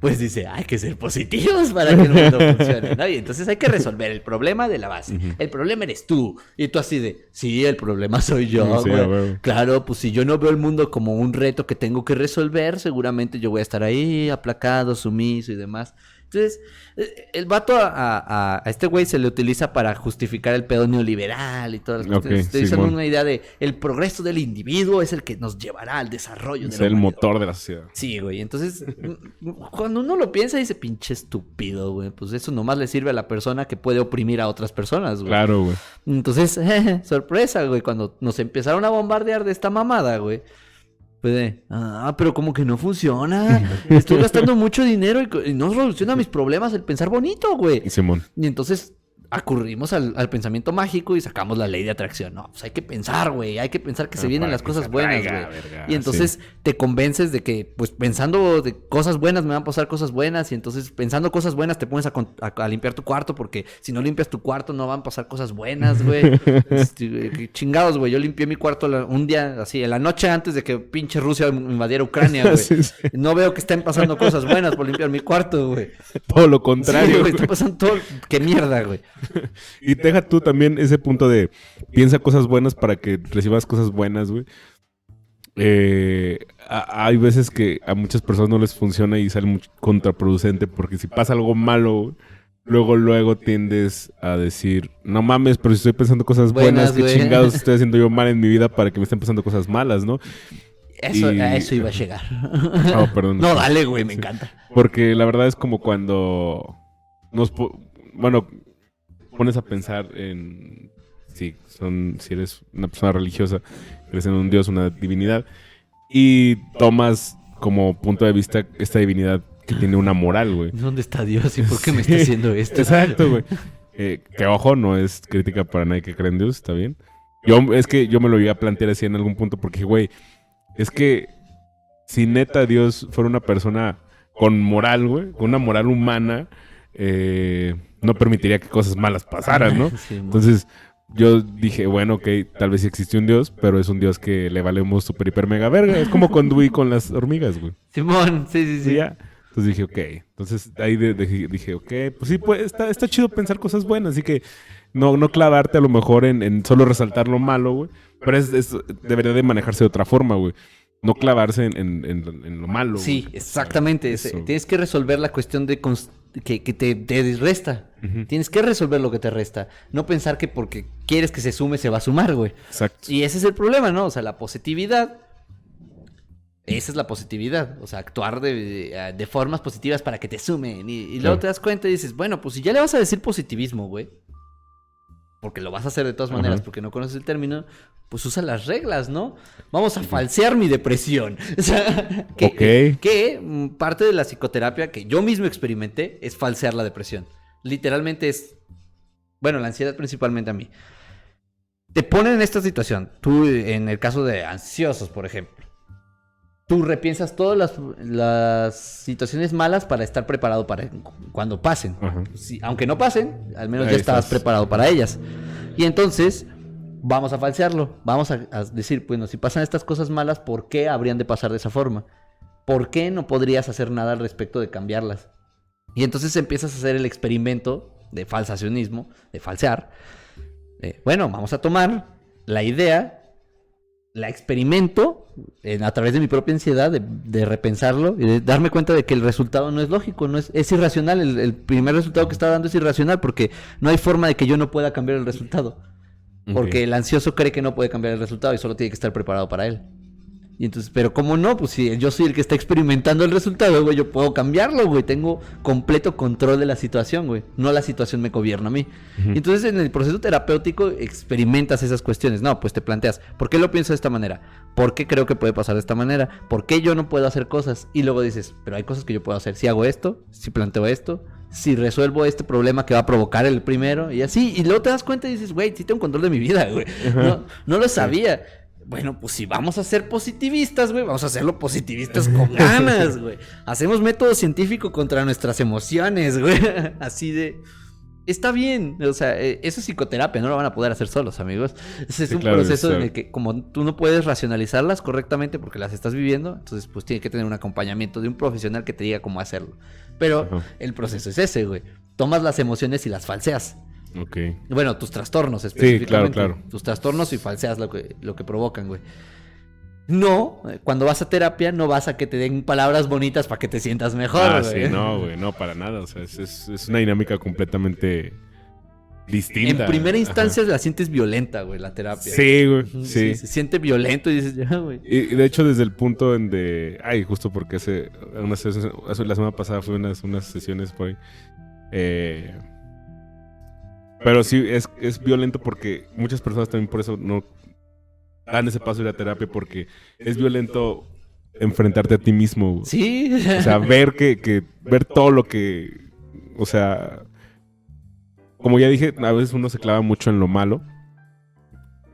pues dice, hay que ser positivos para que el mundo funcione, ¿no? Y entonces hay que resolver el problema de la base. Ujú. El problema eres tú. Y tú así de, sí, el problema soy yo, Sí, güey. a huevo. Claro, pues si yo no veo el mundo como un reto que tengo que resolver, seguramente yo voy a estar ahí aplacado, sumiso y demás. Entonces, el vato a este güey se le utiliza para justificar el pedo neoliberal y todas las Ok, cuestiones. Utilizan Simón. una idea de el progreso del individuo es el que nos llevará al desarrollo de Es la el humanidad. motor de la sociedad. Sí, güey. Entonces, cuando uno lo piensa, dice, pinche estúpido, güey. Pues eso nomás le sirve a la persona que puede oprimir a otras personas, güey. Claro, güey. Entonces, sorpresa, güey. Cuando nos empezaron a bombardear de esta mamada, güey. Puede. Pero como que no funciona. Estoy gastando mucho dinero y no soluciona mis problemas el pensar bonito, güey. Simón. Y entonces acurrimos al pensamiento mágico y sacamos la ley de atracción. No, pues hay que pensar, güey. Hay que pensar que se vienen las cosas buenas, güey. Y entonces te convences de que, pues pensando de cosas buenas me van a pasar cosas buenas. Y entonces pensando cosas buenas te pones a limpiar tu cuarto porque si no limpias tu cuarto no van a pasar cosas buenas, güey. Chingados, güey. Yo limpié mi cuarto un día así, en la noche antes de que pinche Rusia invadiera Ucrania, güey. Sí. No veo que estén pasando cosas buenas por limpiar mi cuarto, güey. Todo lo contrario. Sí, güey. Está pasando todo. Qué mierda, güey. Y deja tú también ese punto de piensa cosas buenas para que recibas cosas buenas, güey. Hay veces que a muchas personas no les funciona y sale muy contraproducente porque si pasa algo malo, luego tiendes a decir, no mames, pero si estoy pensando cosas buenas, ¿qué chingados estoy haciendo yo mal en mi vida para que me estén pasando cosas malas, no? A eso iba a llegar. Oh, perdón. No, dale, güey, me encanta. Porque la verdad es como cuando pones a pensar en si eres una persona religiosa, crees en un dios, una divinidad, y tomas como punto de vista esta divinidad que tiene una moral, güey. ¿Dónde está Dios y por qué me está haciendo esto? Exacto, güey. Que ojo, no es crítica para nadie que cree en Dios, ¿está bien? Es que yo me lo iba a plantear así en algún punto porque, güey, es que si neta Dios fuera una persona con moral, güey, con una moral humana, no permitiría que cosas malas pasaran, ¿no? Sí, entonces yo dije, bueno, ok, tal vez sí existe un dios, pero es un dios que le valemos super hiper mega verga. Es como con Dewey con las hormigas, güey. Simón, sí. Y ya. Entonces dije, ok. Entonces ahí dije, ok, pues sí, pues está chido pensar cosas buenas, así que no clavarte a lo mejor en solo resaltar lo malo, güey. Pero debería de manejarse de otra forma, güey. No clavarse en lo malo. Sí, güey. Exactamente. Tienes que resolver la cuestión de que te resta. Uh-huh. Tienes que resolver lo que te resta. No pensar que porque quieres que se sume, se va a sumar, güey. Exacto. Y ese es el problema, ¿no? O sea, la positividad. Esa es la positividad. O sea, actuar de formas positivas para que te sumen. Y luego te das cuenta y dices, bueno, pues si ya le vas a decir positivismo, güey. Porque lo vas a hacer de todas maneras, porque no conoces el término, pues usa las reglas, ¿no? Vamos a falsear mi depresión. O sea, que parte de la psicoterapia que yo mismo experimenté es falsear la depresión. Literalmente es, bueno, la ansiedad principalmente a mí. Te ponen en esta situación, tú en el caso de ansiosos, por ejemplo. Tú repiensas todas las situaciones malas para estar preparado para cuando pasen. Sí, aunque no pasen, al menos ya estabas preparado para ellas. Y entonces, vamos a falsearlo. Vamos a decir, bueno, si pasan estas cosas malas, ¿por qué habrían de pasar de esa forma? ¿Por qué no podrías hacer nada al respecto de cambiarlas? Y entonces empiezas a hacer el experimento de falsacionismo, de falsear. Bueno, vamos a tomar la idea, la experimento a través de mi propia ansiedad de repensarlo y de darme cuenta de que el resultado no es lógico, es irracional. El primer resultado que está dando es irracional porque no hay forma de que yo no pueda cambiar el resultado. Porque el ansioso cree que no puede cambiar el resultado y solo tiene que estar preparado para él. Y entonces, pero ¿cómo no? Pues si yo soy el que está experimentando el resultado, güey, yo puedo cambiarlo, güey. Tengo completo control de la situación, güey. No la situación me gobierna a mí. Y entonces en el proceso terapéutico experimentas esas cuestiones. No, pues te planteas, ¿por qué lo pienso de esta manera? ¿Por qué creo que puede pasar de esta manera? ¿Por qué yo no puedo hacer cosas? Y luego dices, pero hay cosas que yo puedo hacer. Si hago esto, si planteo esto, si resuelvo este problema que va a provocar el primero, y así. Y luego te das cuenta y dices, güey, sí tengo control de mi vida, güey. No lo sabía. Bueno, pues si vamos a ser positivistas, güey, vamos a hacerlo positivistas con ganas, güey. Hacemos método científico contra nuestras emociones, güey. Así de... Está bien, o sea, eso es psicoterapia, no lo van a poder hacer solos, amigos. Ese es un proceso en el que como tú no puedes racionalizarlas correctamente porque las estás viviendo, entonces pues tiene que tener un acompañamiento de un profesional que te diga cómo hacerlo. Pero el proceso es ese, güey. Tomas las emociones y las falseas. Okay. Bueno, tus trastornos específicamente. Sí, claro. Tus trastornos y falseas lo que provocan, güey. No, cuando vas a terapia no vas a que te den palabras bonitas para que te sientas mejor, güey. Sí, no, güey, no, para nada. O sea, es una dinámica completamente distinta. En primera instancia la sientes violenta, güey, la terapia. Sí, güey, sí. Se siente violento y dices, ya, güey. Y de hecho, desde el punto en de... Ay, justo porque la semana pasada fue unas sesiones por ahí. Pero sí, es violento porque muchas personas también por eso no dan ese paso de ir a terapia porque es violento enfrentarte a ti mismo. Güey. Sí. O sea, ver ver todo lo que, o sea, como ya dije, a veces uno se clava mucho en lo malo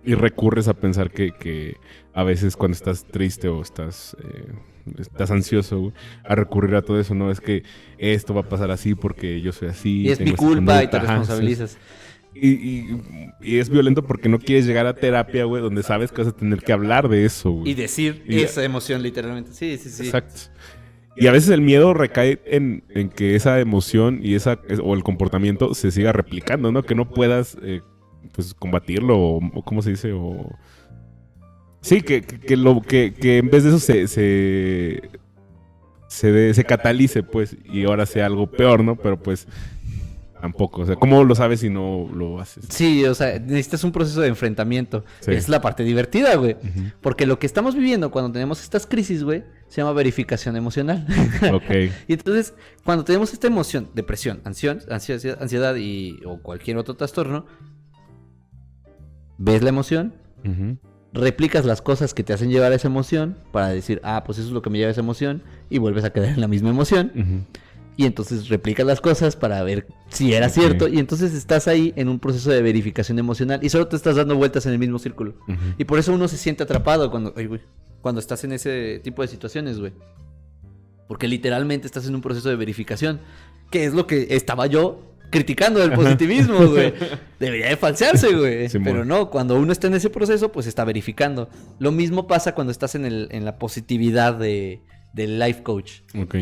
y recurres a pensar que a veces cuando estás triste o estás ansioso, güey, a recurrir a todo eso, ¿no? Es que esto va a pasar así porque yo soy así. Y es mi tengo esta culpa y te conducta. Ajá, responsabilizas. sí. Y es violento porque no quieres llegar a terapia, güey, donde sabes que vas a tener que hablar de eso, güey. Y decir esa emoción, literalmente. Sí, sí, sí. Exacto. Y a veces el miedo recae en que esa emoción y o el comportamiento se siga replicando, ¿no? Que no puedas pues combatirlo o ¿cómo se dice? O... Sí, que en vez de eso se catalice, pues, y ahora sea algo peor, ¿no? Pero pues tampoco, o sea, ¿cómo lo sabes si no lo haces? Sí, o sea, necesitas un proceso de enfrentamiento. Sí. Es la parte divertida, güey. Uh-huh. Porque lo que estamos viviendo cuando tenemos estas crisis, güey, se llama verificación emocional. Ok. Y entonces, cuando tenemos esta emoción, depresión, ansiedad o cualquier otro trastorno, ves la emoción, Uh-huh. replicas las cosas que te hacen llevar a esa emoción para decir, ah, pues eso es lo que me lleva a esa emoción, y vuelves a quedar en la misma emoción. Uh-huh. Y entonces replicas las cosas para ver si era cierto. Y entonces estás ahí en un proceso de verificación emocional y solo te estás dando vueltas en el mismo círculo. Uh-huh. Y por eso uno se siente atrapado cuando estás en ese tipo de situaciones, güey. Porque literalmente estás en un proceso de verificación. Que es lo que estaba yo criticando del positivismo, güey. Debería de falsearse, güey. Sí, pero no, cuando uno está en ese proceso, pues está verificando. Lo mismo pasa cuando estás en la positividad del life coach. Ok.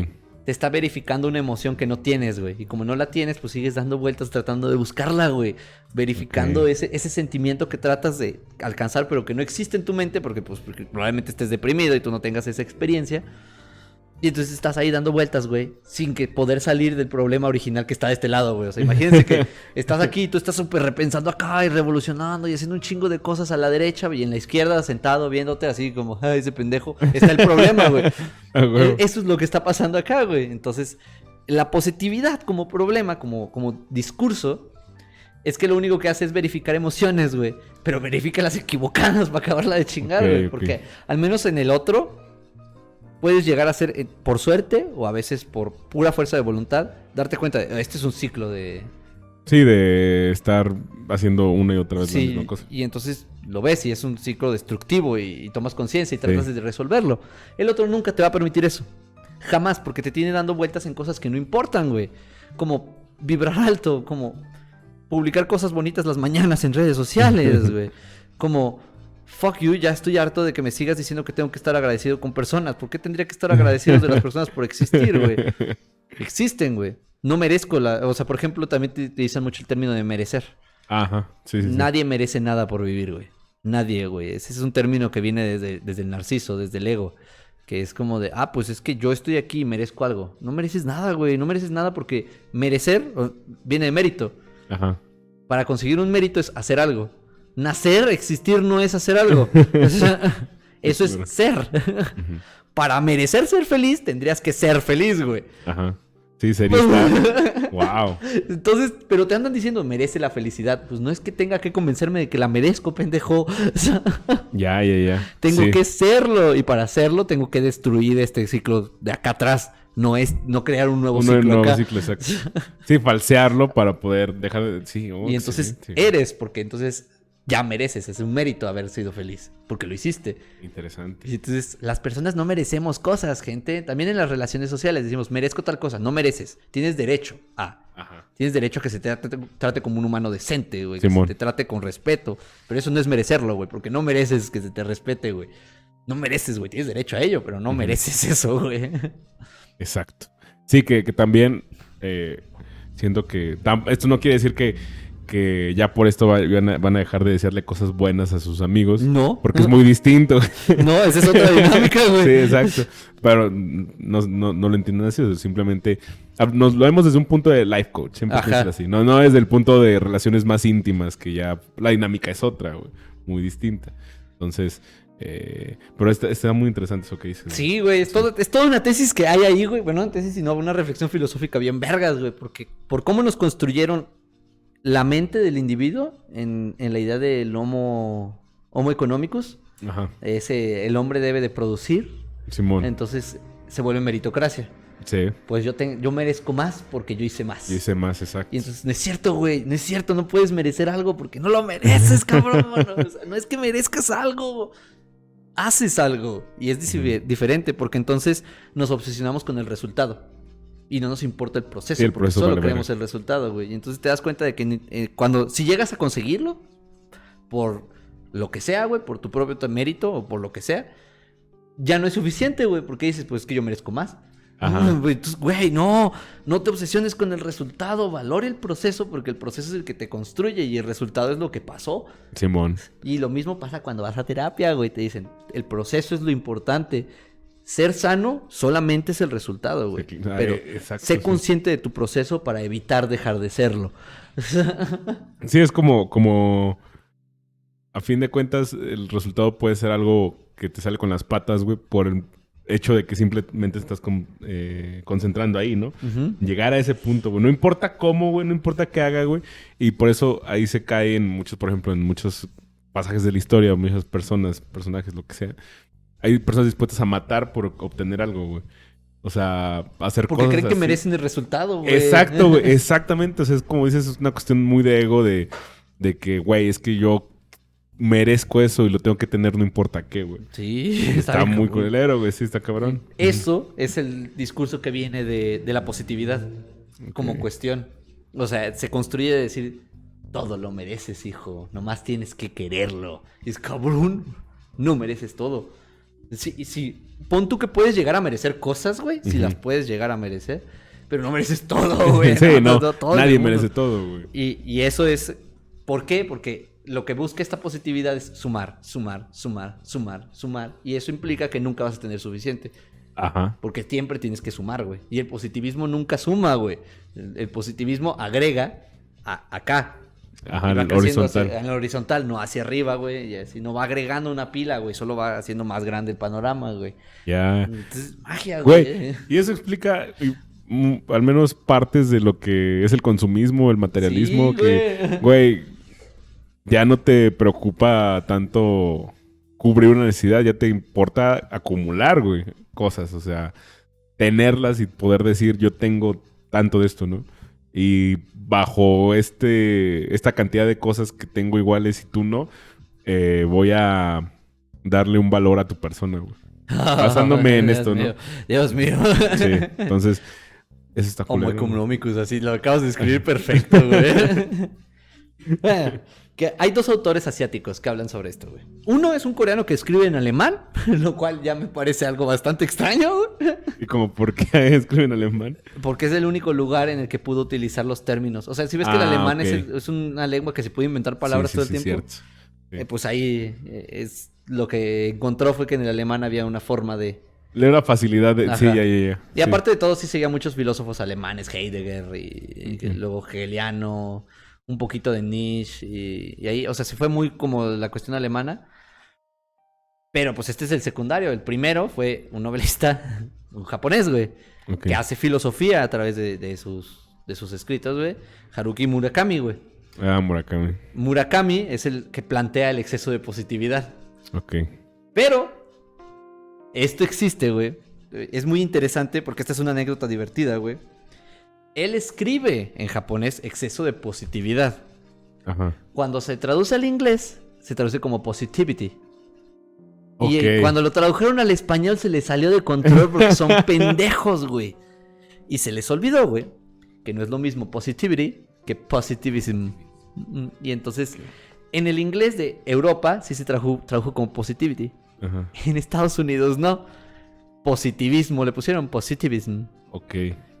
Te está verificando una emoción que no tienes, güey. Y como no la tienes, pues sigues dando vueltas tratando de buscarla, güey. Verificando ese sentimiento que tratas de alcanzar, pero que no existe en tu mente porque probablemente estés deprimido y tú no tengas esa experiencia. Y entonces estás ahí dando vueltas, güey, sin que poder salir del problema original que está de este lado, güey. O sea, imagínense que estás aquí y tú estás súper repensando acá y revolucionando y haciendo un chingo de cosas a la derecha y en la izquierda sentado viéndote así como, ay, ese pendejo. Está el problema, güey. Eso es lo que está pasando acá, güey. Entonces, la positividad como problema, como discurso, es que lo único que hace es verificar emociones, güey. Pero verifica las equivocadas para acabarla de chingar, güey. Porque al menos en el otro puedes llegar a ser, por suerte, o a veces por pura fuerza de voluntad, darte cuenta de, este es un ciclo de... Sí, de estar haciendo una y otra vez la misma cosa. Y entonces lo ves y es un ciclo destructivo y tomas conciencia y tratas de resolverlo. El otro nunca te va a permitir eso. Jamás, porque te tiene dando vueltas en cosas que no importan, güey. Como vibrar alto, como publicar cosas bonitas las mañanas en redes sociales, güey. Como... Fuck you, ya estoy harto de que me sigas diciendo que tengo que estar agradecido con personas. ¿Por qué tendría que estar agradecido de las personas por existir, güey? Existen, güey. No merezco O sea, por ejemplo, también te dicen mucho el término de merecer. Ajá, sí. Nadie merece nada por vivir, güey. Nadie, güey. Ese es un término que viene desde el narciso, desde el ego. Que es como de, pues es que yo estoy aquí y merezco algo. No mereces nada, güey. No mereces nada porque merecer viene de mérito. Ajá. Para conseguir un mérito es hacer algo. Nacer, existir no es hacer algo. Eso es ser. Uh-huh. Para merecer ser feliz, tendrías que ser feliz, güey. Ajá. Sí, sería estar. Wow. Entonces, pero te andan diciendo, merece la felicidad. Pues no es que tenga que convencerme de que la merezco, pendejo. O sea, ya. Tengo que serlo. Y para hacerlo, tengo que destruir este ciclo de acá atrás. No crear un nuevo ciclo. Un nuevo ciclo, exacto. Sí, falsearlo para poder dejar de... Sí, y entonces eres, porque entonces... Ya mereces, es un mérito haber sido feliz, porque lo hiciste. Interesante. Y entonces, las personas no merecemos cosas, gente. También en las relaciones sociales decimos, merezco tal cosa, no mereces. Tienes derecho a. Ajá. Tienes derecho a que se te trate como un humano decente, güey. Que se te trate con respeto. Pero eso no es merecerlo, güey, porque no mereces que se te respete, güey. No mereces, güey, tienes derecho a ello, pero no mereces eso, güey. Exacto. Sí, que también siento que... Esto no quiere decir que ya por esto van a dejar de desearle cosas buenas a sus amigos. No. Porque es muy distinto. No, esa es otra dinámica, güey. Sí, exacto. Pero no lo entienden así. Simplemente nos lo vemos desde un punto de life coach. Siempre es así. No desde el punto de relaciones más íntimas, que ya la dinámica es otra, güey. Muy distinta. Entonces... pero está muy interesante eso que dices. Sí, güey, es toda una tesis que hay ahí, güey. Bueno, no tesis, sino una reflexión filosófica bien vergas, güey. Porque por cómo nos construyeron la mente del individuo en la idea del homo Homo economicus, Ajá. el hombre debe de producir, Simón. entonces se vuelve meritocracia. Sí. Pues yo merezco más porque yo hice más. Yo hice más, exacto. Y entonces, no es cierto, güey, no es cierto, no puedes merecer algo porque no lo mereces, cabrón. O sea, no es que merezcas algo, haces algo. Y es diferente porque entonces nos obsesionamos con el resultado. Y no nos importa el proceso, Sí, el porque proceso solo vale queremos verga. el resultado, güey. Y entonces te das cuenta de que si llegas a conseguirlo, por lo que sea, güey, por tu propio mérito o por lo que sea, ya no es suficiente, güey, porque dices, pues es que yo merezco más. Ajá. Entonces, güey, no te obsesiones con el resultado, valore el proceso, porque el proceso es el que te construye y el resultado es lo que pasó. Simón. Y lo mismo pasa cuando vas a terapia, güey, te dicen, el proceso es lo importante. Ser sano solamente es el resultado, güey. Pero Exacto, sé sí. consciente de tu proceso para evitar dejar de serlo. Sí, es como a fin de cuentas, el resultado puede ser algo que te sale con las patas, güey, por el hecho de que simplemente estás concentrando ahí, ¿no? Ujú. Llegar a ese punto, güey. No importa cómo, güey, no importa qué haga, güey. Y por eso ahí se cae en muchos, por ejemplo, en muchos pasajes de la historia, muchas personajes, lo que sea. Hay personas dispuestas a matar por obtener algo, güey. O sea, hacer Porque cosas creen que así. merecen el resultado, güey. Exacto, güey, exactamente. O sea, es como dices, es una cuestión muy de ego de que, güey, es que yo merezco eso y lo tengo que tener no importa qué, güey. Sí, Está bien, muy cabrón. culero, güey, sí, está cabrón. Eso es el discurso que viene de la positividad como Ok. cuestión. O sea, se construye de decir, todo lo mereces, hijo, nomás tienes que quererlo. Y es cabrón, no mereces todo. Sí, pon tú que puedes llegar a merecer cosas, güey, si Ujú. las puedes llegar a merecer, pero no mereces todo, güey. Sí, no, todo en nadie el mundo. merece todo, güey. Y eso es, ¿por qué? Porque lo que busca esta positividad es sumar, sumar, sumar, sumar, sumar. Y eso implica que nunca vas a tener suficiente. Ajá. Porque siempre tienes que sumar, güey. Y el positivismo nunca suma, güey. El positivismo agrega acá. Ajá, Y va el creciendo horizontal. en la horizontal, no hacia arriba, güey. Y así no va agregando una pila, güey. Solo va haciendo más grande el panorama, güey. Ya. Entonces, magia, güey. Güey, y eso explica al menos partes de lo que es el consumismo, el materialismo, Sí, que, güey. güey, ya no te preocupa tanto cubrir una necesidad, ya te importa acumular, güey, cosas, o sea, tenerlas y poder decir, yo tengo tanto de esto, ¿no? Y bajo esta cantidad de cosas que tengo iguales y tú no, voy a darle un valor a tu persona, güey. Basándome en Dios esto, mío, ¿no? Dios mío. Sí, entonces, eso está Homo culero. económicos, así lo acabas de escribir perfecto, güey. Bueno, que hay dos autores asiáticos que hablan sobre esto, güey. Uno es un coreano que escribe en alemán, lo cual ya me parece algo bastante extraño, güey. Y como, ¿por qué escriben alemán? Porque es el único lugar en el que pudo utilizar los términos. O sea, si ves que el alemán ok. es una lengua que se puede inventar palabras Sí, todo sí, el tiempo, cierto. Sí. pues ahí es lo que encontró fue que en el alemán había una forma de... Le da la facilidad de... Ajá. Sí, ya. Y Sí. aparte de todo, sí seguía muchos filósofos alemanes, Heidegger y Ujú. luego Hegeliano, un poquito de Nietzsche y ahí, o sea, se fue muy como la cuestión alemana. Pero pues este es el secundario. El primero fue un novelista, un japonés, güey, Ok. que hace filosofía a través de sus escritos, güey. Haruki Murakami, güey. Ah, Murakami. Murakami es el que plantea el exceso de positividad. Ok. Pero esto existe, güey. Es muy interesante porque esta es una anécdota divertida, güey. Él escribe en japonés exceso de positividad. Ajá. Cuando se traduce al inglés, se traduce como positivity. Ok. Y cuando lo tradujeron al español se les salió de control porque son pendejos, güey. Y se les olvidó, güey, que no es lo mismo positivity que positivism. Y entonces, en el inglés de Europa sí se tradujo como positivity. Ajá. En Estados Unidos no. Positivismo, le pusieron positivism. Ok.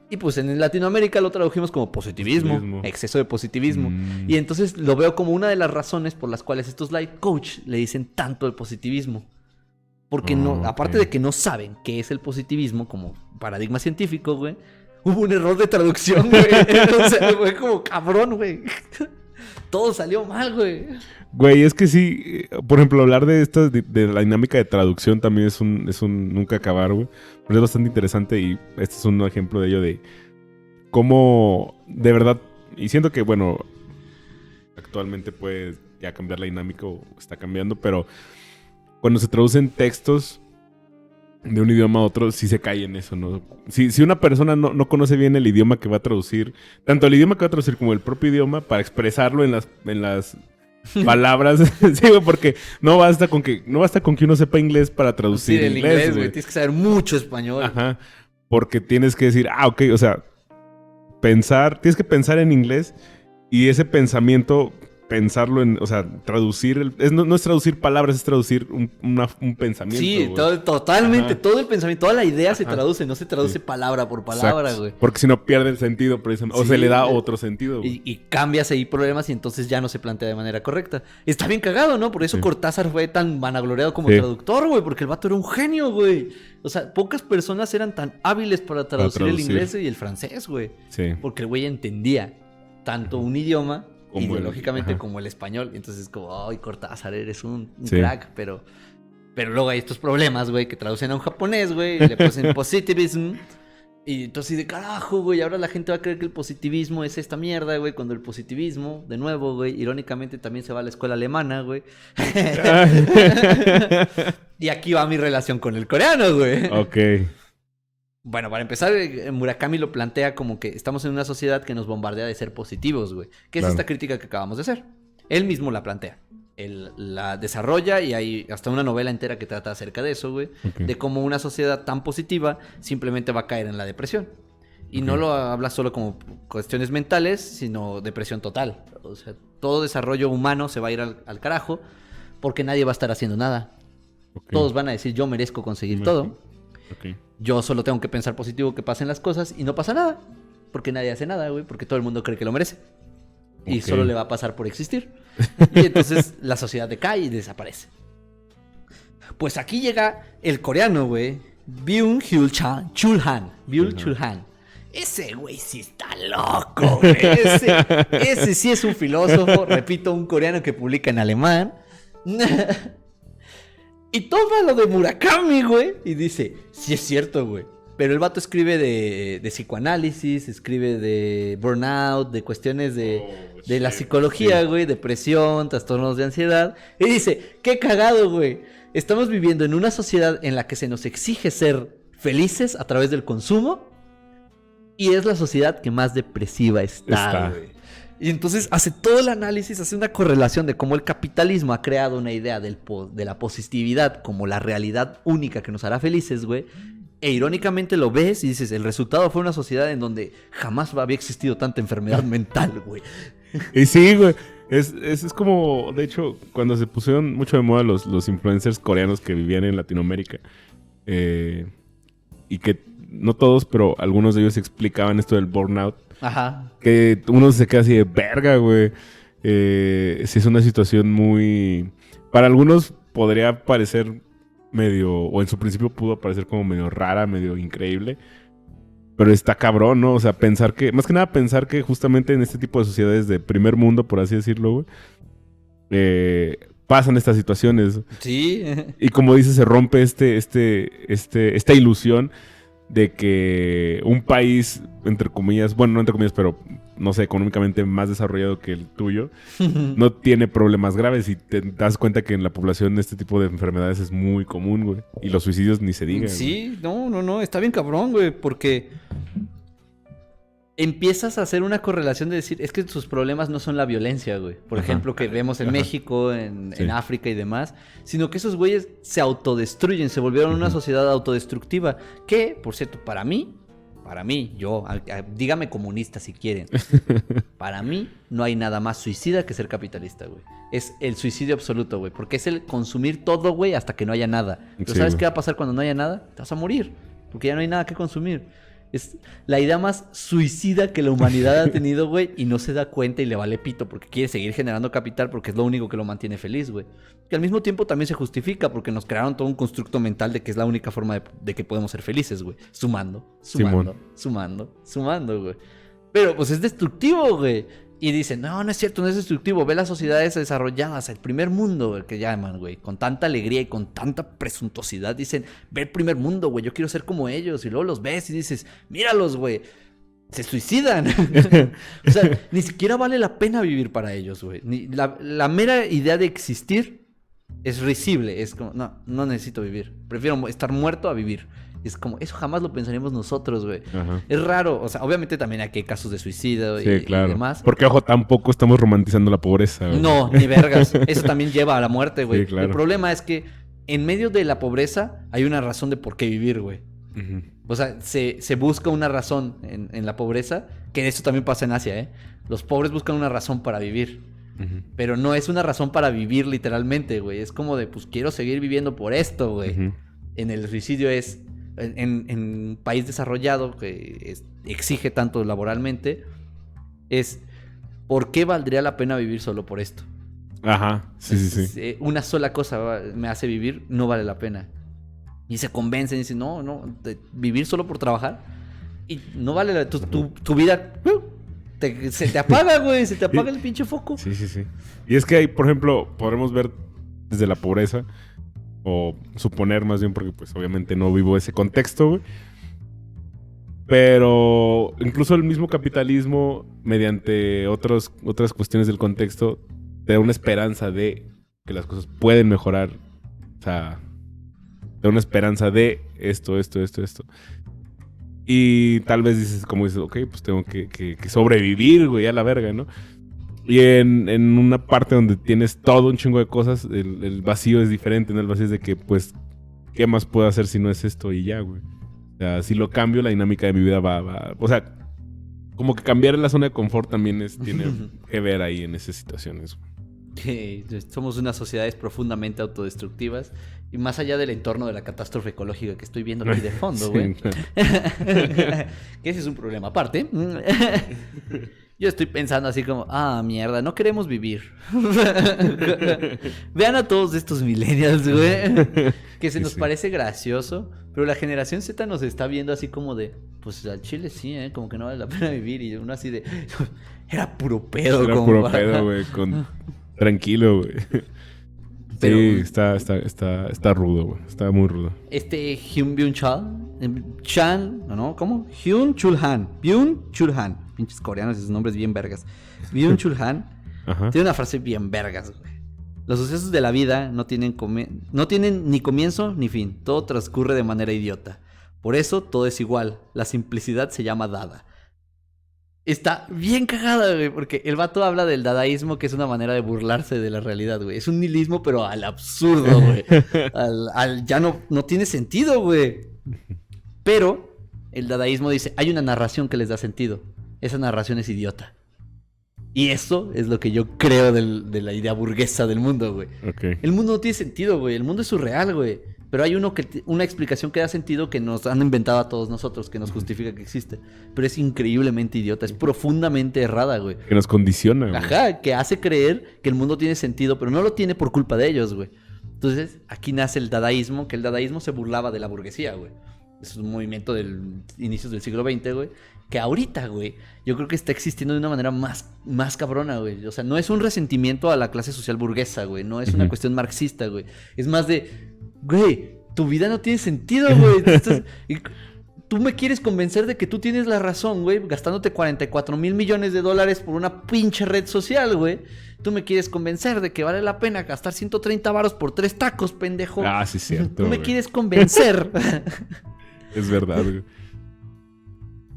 Y pues en Latinoamérica lo tradujimos como positivismo, Positivismo. exceso de positivismo. Mm. Y entonces lo veo como una de las razones por las cuales estos life coach le dicen tanto el positivismo. Porque no, Ok. aparte de que no saben qué es el positivismo como paradigma científico, güey, hubo un error de traducción, güey. O sea, fue como cabrón, güey. Todo salió mal, güey. Güey, es que sí, por ejemplo, hablar de esta, de la dinámica de traducción también es un nunca acabar, güey. Pero es bastante interesante y este es un ejemplo de ello de cómo, de verdad, y siento que, bueno, actualmente pues ya cambiar la dinámica o está cambiando, pero cuando se traducen textos de un idioma a otro, sí se cae en eso, ¿no? Si una persona no conoce bien el idioma que va a traducir, tanto el idioma que va a traducir como el propio idioma, para expresarlo en las palabras, sí, güey, porque no basta con que uno sepa inglés para traducir el inglés, güey. Tienes que saber mucho español. Ajá. Porque tienes que decir, ok, o sea, tienes que pensar en inglés y ese pensamiento, pensarlo en, o sea, traducir, no es traducir palabras, es traducir un pensamiento. Sí, totalmente, ajá, todo el pensamiento, toda la idea, ajá, se traduce, no se traduce palabra por palabra, güey. Porque si no pierde el sentido, precisamente, sí, o se le da otro sentido, güey. Y cambias ahí problemas y entonces ya no se plantea de manera correcta. Está bien cagado, ¿no? Por eso Cortázar fue tan vanagloriado como traductor, güey, porque el vato era un genio, güey. O sea, pocas personas eran tan hábiles para traducir el inglés y el francés, güey. Sí. Porque el güey entendía tanto un idioma ideológicamente como el español. Entonces, como, ay, Cortázar, eres un crack, pero luego hay estos problemas, güey, que traducen a un japonés, güey, y le ponen positivism. Y entonces, de carajo, güey, ahora la gente va a creer que el positivismo es esta mierda, güey, cuando el positivismo, de nuevo, güey, irónicamente también se va a la escuela alemana, güey. Y aquí va mi relación con el coreano, güey. Ok. Bueno, para empezar, Murakami lo plantea como que estamos en una sociedad que nos bombardea de ser positivos, güey. ¿Qué es esta crítica que acabamos de hacer? Él mismo la plantea. Él la desarrolla y hay hasta una novela entera que trata acerca de eso, güey. Okay. De cómo una sociedad tan positiva simplemente va a caer en la depresión. Y no lo habla solo como cuestiones mentales, sino depresión total. O sea, todo desarrollo humano se va a ir al carajo porque nadie va a estar haciendo nada. Okay. Todos van a decir, yo merezco conseguir todo. Okay. Yo solo tengo que pensar positivo, que pasen las cosas y no pasa nada. Porque nadie hace nada, güey. Porque todo el mundo cree que lo merece. Y solo le va a pasar por existir. Y entonces la sociedad decae y desaparece. Pues aquí llega el coreano, güey. Byung-Chul Han. Ese güey sí está loco, güey. Ese sí es un filósofo. Repito, un coreano que publica en alemán. Y toma lo de Murakami, güey. Y dice, sí es cierto, güey. Pero el vato escribe de psicoanálisis, escribe de burnout, de cuestiones de la psicología, güey, depresión, trastornos de ansiedad. Y dice, qué cagado, güey. Estamos viviendo en una sociedad en la que se nos exige ser felices a través del consumo. Y es la sociedad que más depresiva está, güey. Y entonces hace todo el análisis, hace una correlación de cómo el capitalismo ha creado una idea de la positividad como la realidad única que nos hará felices, güey. E irónicamente lo ves y dices, el resultado fue una sociedad en donde jamás había existido tanta enfermedad mental, güey. Y sí, güey. Es como, de hecho, cuando se pusieron mucho de moda los influencers coreanos que vivían en Latinoamérica. Y que no todos, pero algunos de ellos explicaban esto del burnout. Ajá. Que uno se queda así de verga, güey. Si es una situación muy... Para algunos podría parecer medio... O en su principio pudo parecer como medio rara, medio increíble. Pero está cabrón, ¿no? O sea, pensar que... Más que nada pensar que justamente en este tipo de sociedades de primer mundo, por así decirlo, güey... pasan estas situaciones. Sí. Y como dices, se rompe esta ilusión de que un país, entre comillas, bueno, no entre comillas, pero no sé, económicamente más desarrollado que el tuyo, no tiene problemas graves y te das cuenta que en la población este tipo de enfermedades es muy común, güey. Y los suicidios ni se digan. Sí, no, está bien cabrón, güey, porque empiezas a hacer una correlación de decir, es que sus problemas no son la violencia, güey. Por ejemplo, que vemos en México, en África y demás, sino que esos güeyes se autodestruyen, se volvieron una sociedad autodestructiva. Que, por cierto, para mí, dígame comunista si quieren. Para mí, no hay nada más suicida que ser capitalista, güey. Es el suicidio absoluto, güey. Porque es el consumir todo, güey, hasta que no haya nada. ¿Pero sabes qué va a pasar cuando no haya nada? Te vas a morir, porque ya no hay nada que consumir. Es la idea más suicida que la humanidad ha tenido, güey, y no se da cuenta y le vale pito porque quiere seguir generando capital porque es lo único que lo mantiene feliz, güey. Que al mismo tiempo también se justifica porque nos crearon todo un constructo mental de que es la única forma de que podemos ser felices, güey. Sumando, güey. Pero pues es destructivo, güey. Y dicen, no es cierto, no es destructivo. Ve las sociedades desarrolladas, el primer mundo, güey, que llaman, güey. Con tanta alegría y con tanta presuntuosidad. Dicen, ve el primer mundo, güey, yo quiero ser como ellos. Y luego los ves y dices, míralos, güey. se suicidan. O sea, ni siquiera vale la pena vivir para ellos, güey. La mera idea de existir es risible. Es como, no necesito vivir. Prefiero estar muerto a vivir. Es como, eso jamás lo pensaríamos nosotros, güey. Ajá. Es raro. O sea, obviamente también aquí hay casos de suicidio Sí, y claro. demás. Porque, ojo, tampoco estamos romantizando la pobreza, güey. No, ni vergas. Eso también lleva a la muerte, güey. Sí, claro. El problema es que en medio de la pobreza hay una razón de por qué vivir, güey. Ujú. O sea, se busca una razón en la pobreza, que eso también pasa en Asia, ¿eh? Los pobres buscan una razón para vivir, Ujú. pero no es una razón para vivir literalmente, güey. Es como de, pues quiero seguir viviendo por esto, güey. Ujú. En el suicidio es, en un país desarrollado que exige tanto laboralmente, es, ¿por qué valdría la pena vivir solo por esto? Ajá, sí. Una sola cosa me hace vivir, no vale la pena. Y se convencen y dicen, no, vivir solo por trabajar. Y no vale tu vida. Se te apaga, güey. Se te apaga el pinche foco. Sí. Y es que hay, por ejemplo, podremos ver desde la pobreza, o suponer más bien, porque pues obviamente no vivo ese contexto, güey. Pero incluso el mismo capitalismo, mediante otras cuestiones del contexto, te da una esperanza de que las cosas pueden mejorar. O sea, te da una esperanza de esto. Y tal vez dices, como dices, ok, pues tengo que sobrevivir, güey, a la verga, ¿no? Y en una parte donde tienes todo un chingo de cosas, el vacío es diferente, ¿no? El vacío es de que, pues, ¿qué más puedo hacer si no es esto? Y ya, güey. O sea, si lo cambio, la dinámica de mi vida va... O sea, como que cambiar la zona de confort también tiene que ver ahí en esas situaciones, güey. Somos unas sociedades profundamente autodestructivas. Y más allá del entorno de la catástrofe ecológica que estoy viendo aquí de fondo, güey. Sí, claro. Que ese es un problema aparte. Yo estoy pensando así como, mierda, no queremos vivir. Vean a todos estos millennials, güey. Que se nos parece gracioso, pero la generación Z nos está viendo así como de, pues al chile sí, como que no vale la pena vivir. Y uno así de, era puro pedo. Era puro pedo, güey, tranquilo, güey. Pero, sí, está rudo, güey. Está muy rudo. Hyun Byung-chul, ¿no? ¿Cómo? Hyun-chul Han. Byung-chul Han. Pinches coreanos, esos nombres bien vergas. Byung-chul Han tiene una frase bien vergas, güey. Los sucesos de la vida no tienen ni comienzo ni fin. Todo transcurre de manera idiota. Por eso todo es igual. La simplicidad se llama Dada. Está bien cagada, güey, porque el vato habla del dadaísmo, que es una manera de burlarse de la realidad, güey. Es un nihilismo, pero al absurdo, güey. Ya no tiene sentido, güey. Pero el dadaísmo dice, hay una narración que les da sentido. Esa narración es idiota. Y eso es lo que yo creo de la idea burguesa del mundo, güey. Okay. El mundo no tiene sentido, güey. El mundo es surreal, güey. Pero hay una explicación que da sentido que nos han inventado a todos nosotros, que nos justifica que existe. Pero es increíblemente idiota, es profundamente errada, güey. Que nos condiciona, güey. Ajá, que hace creer que el mundo tiene sentido, pero no lo tiene por culpa de ellos, güey. Entonces, aquí nace el dadaísmo, que el dadaísmo se burlaba de la burguesía, güey. Es un movimiento del inicios del siglo XX, güey. Que ahorita, güey, yo creo que está existiendo de una manera más cabrona, güey. O sea, no es un resentimiento a la clase social burguesa, güey. No es una cuestión marxista, güey. Es más de... Güey, tu vida no tiene sentido, güey. Tú me quieres convencer de que tú tienes la razón, güey, gastándote 44 mil millones de dólares por una pinche red social, güey. Tú me quieres convencer de que vale la pena gastar 130 varos por 3 tacos, pendejo. Sí, cierto. Tú me quieres convencer. Es verdad, güey.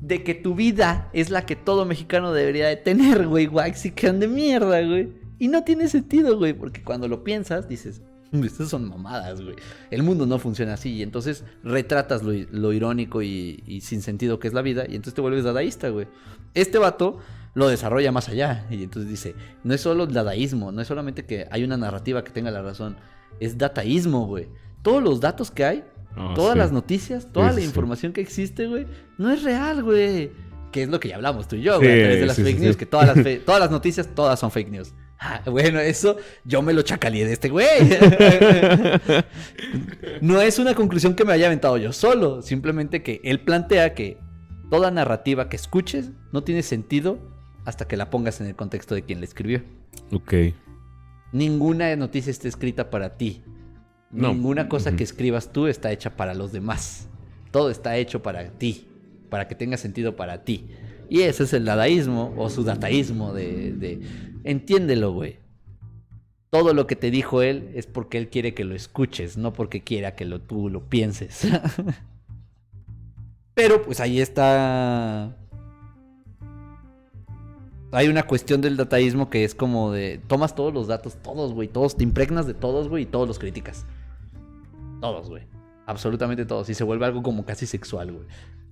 De que tu vida es la que todo mexicano debería de tener, güey. Guaxican de mierda, güey. Y no tiene sentido, güey, porque cuando lo piensas, dices... Estas son mamadas, güey. El mundo no funciona así. Y entonces retratas lo irónico y sin sentido que es la vida. Y entonces te vuelves dadaísta, güey. Este vato lo desarrolla más allá. Y entonces dice, no es solo dadaísmo. No es solamente que hay una narrativa que tenga la razón. Es dataísmo, güey. Todos los datos que hay, todas las noticias, toda la información que existe, güey, no es real, güey. Que es lo que ya hablamos tú y yo, güey. A través de las fake news. Que todas las noticias, todas son fake news. Bueno, eso yo me lo chacaleé de este güey. No es una conclusión que me haya aventado yo solo. Simplemente que él plantea que toda narrativa que escuches no tiene sentido hasta que la pongas en el contexto de quien la escribió. Ok. Ninguna noticia está escrita para ti. No. Ninguna cosa que escribas tú está hecha para los demás. Todo está hecho para ti. Para que tenga sentido para ti. Y ese es el dadaísmo o su dataísmo de... Entiéndelo, güey. Todo lo que te dijo él es porque él quiere que lo escuches, no porque quiera que tú lo pienses. Pero pues ahí está... Hay una cuestión del dataísmo que es como de... Tomas todos los datos, todos, güey. Todos, te impregnas de todos, güey, y todos los criticas. Todos, güey. Absolutamente todos. Y se vuelve algo como casi sexual, güey.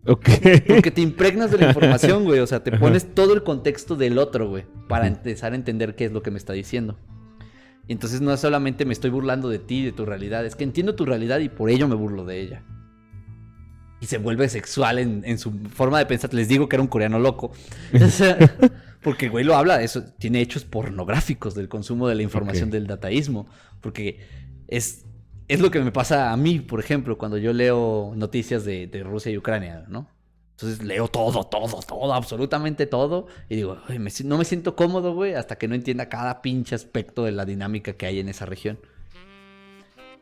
Ok. Porque te impregnas de la información, güey. O sea, te pones todo el contexto del otro, güey. Para empezar a entender qué es lo que me está diciendo. Y entonces no es solamente me estoy burlando de ti, de tu realidad. Es que entiendo tu realidad y por ello me burlo de ella. Y se vuelve sexual en su forma de pensar. Les digo que era un coreano loco. O sea, porque, güey, lo habla. Eso tiene hechos pornográficos del consumo de la información del dataísmo. Porque es lo que me pasa a mí, por ejemplo, cuando yo leo noticias de Rusia y Ucrania, ¿no? Entonces leo todo, absolutamente todo. Y digo, no me siento cómodo, güey, hasta que no entienda cada pinche aspecto de la dinámica que hay en esa región.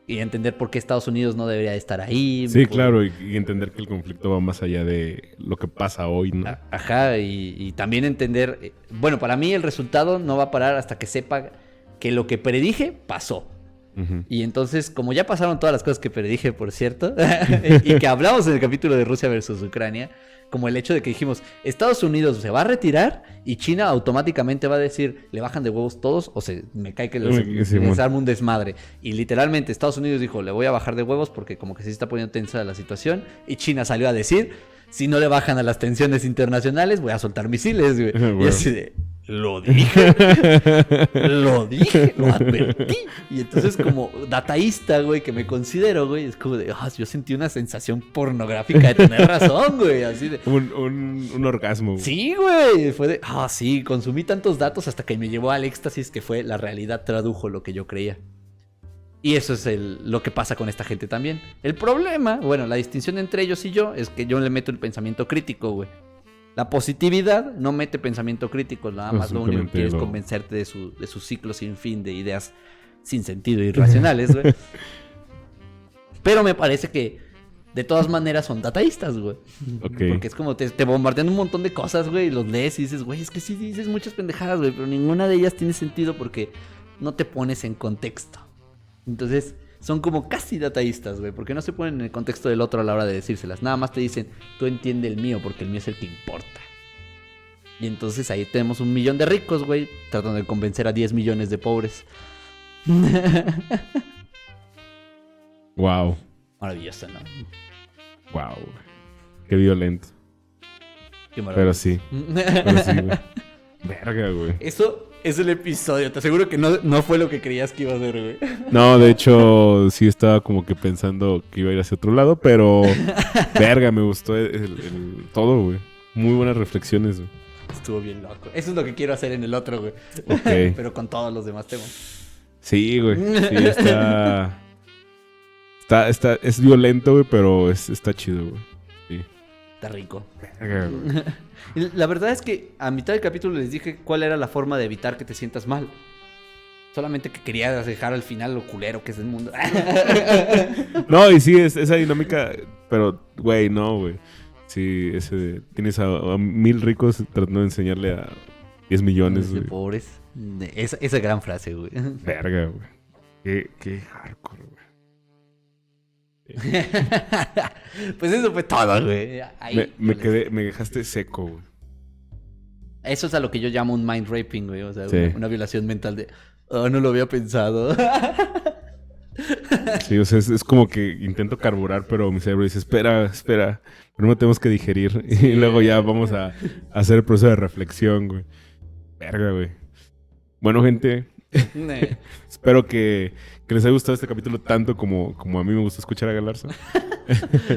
Y entender por qué Estados Unidos no debería estar ahí. Sí, claro, y entender que el conflicto va más allá de lo que pasa hoy, ¿no? Ajá, y también entender... Bueno, para mí el resultado no va a parar hasta que sepa que lo que predije pasó. Uh-huh. Y entonces, como ya pasaron todas las cosas que predije, por cierto, y que hablamos en el capítulo de Rusia versus Ucrania, como el hecho de que dijimos, Estados Unidos se va a retirar y China automáticamente va a decir, le bajan de huevos todos o me cae que les arma un desmadre. Y literalmente Estados Unidos dijo, le voy a bajar de huevos porque como que se está poniendo tensa la situación. Y China salió a decir, si no le bajan a las tensiones internacionales, voy a soltar misiles, güey. Bueno. Y así de... Lo dije, lo advertí. Y entonces como dataísta, güey, que me considero, güey, es como de, yo sentí una sensación pornográfica de tener razón, güey, así de... Un orgasmo. Güey. Sí, güey, fue de, sí, consumí tantos datos hasta que me llevó al éxtasis que fue la realidad tradujo lo que yo creía. Y eso es lo que pasa con esta gente también. El problema, bueno, la distinción entre ellos y yo es que yo le meto el pensamiento crítico, güey. La positividad no mete pensamiento crítico, nada más lo único que quiere es convencerte de su ciclo sin fin de ideas sin sentido y irracionales, güey. Pero me parece que de todas maneras son dataístas, güey. Okay. Porque es como te bombardean un montón de cosas, güey, y los lees y dices, güey, es que sí dices muchas pendejadas, güey, pero ninguna de ellas tiene sentido porque no te pones en contexto. Entonces... Son como casi dataístas, güey, porque no se ponen en el contexto del otro a la hora de decírselas. Nada más te dicen, tú entiende el mío, porque el mío es el que importa. Y entonces ahí tenemos 1 millón de ricos, güey, tratando de convencer a 10 millones de pobres. Wow. Maravilloso, ¿no? Wow. Qué violento. Qué maravilloso. Pero sí, güey. Verga, güey. Eso... Es el episodio, te aseguro que no fue lo que creías que iba a ser, güey. No, de hecho, sí estaba como que pensando que iba a ir hacia otro lado, pero... verga, me gustó todo, güey. Muy buenas reflexiones, güey. Estuvo bien loco. Eso es lo que quiero hacer en el otro, güey. Okay. Pero con todos los demás temas. Sí, güey. Sí, es violento, güey, pero está chido, güey. Sí. Está rico. Verga, güey. La verdad es que a mitad del capítulo les dije cuál era la forma de evitar que te sientas mal. Solamente que quería dejar al final lo culero que es el mundo. No, y sí, esa dinámica, pero, güey, no, güey. Sí, tienes a 1000 ricos tratando de enseñarle a 10 millones, de güey. Pobres. Esa gran frase, güey. Verga, güey. Qué hardcore, güey. Pues eso fue todo, güey. Me dejaste seco, güey. Eso es a lo que yo llamo un mind raping, güey. O sea, sí. una violación mental de... no lo había pensado. Sí, o sea, es como que intento carburar, pero mi cerebro dice, espera. Primero tenemos que digerir. Sí. Y luego ya vamos a hacer el proceso de reflexión, güey. Verga, güey. Bueno, gente... Espero que les haya gustado este capítulo tanto como a mí me gustó escuchar a Galarza.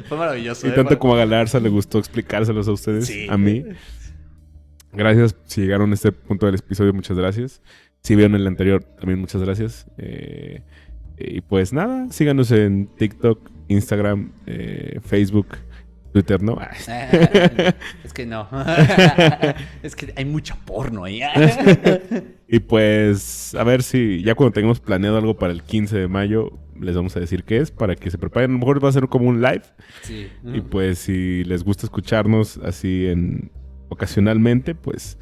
Fue maravilloso. Y tanto como a Galarza le gustó explicárselos a ustedes, sí. A mí. Gracias si llegaron a este punto del episodio, muchas gracias. Si vieron el anterior, también muchas gracias. Y pues nada, síganos en TikTok, Instagram, Facebook, Twitter, ¿no? Es que no. Es que hay mucho porno ahí. Y pues, a ver si ya cuando tengamos planeado algo para el 15 de mayo, les vamos a decir qué es, para que se preparen. A lo mejor va a ser como un live. Sí. Y pues, si les gusta escucharnos así en ocasionalmente, pues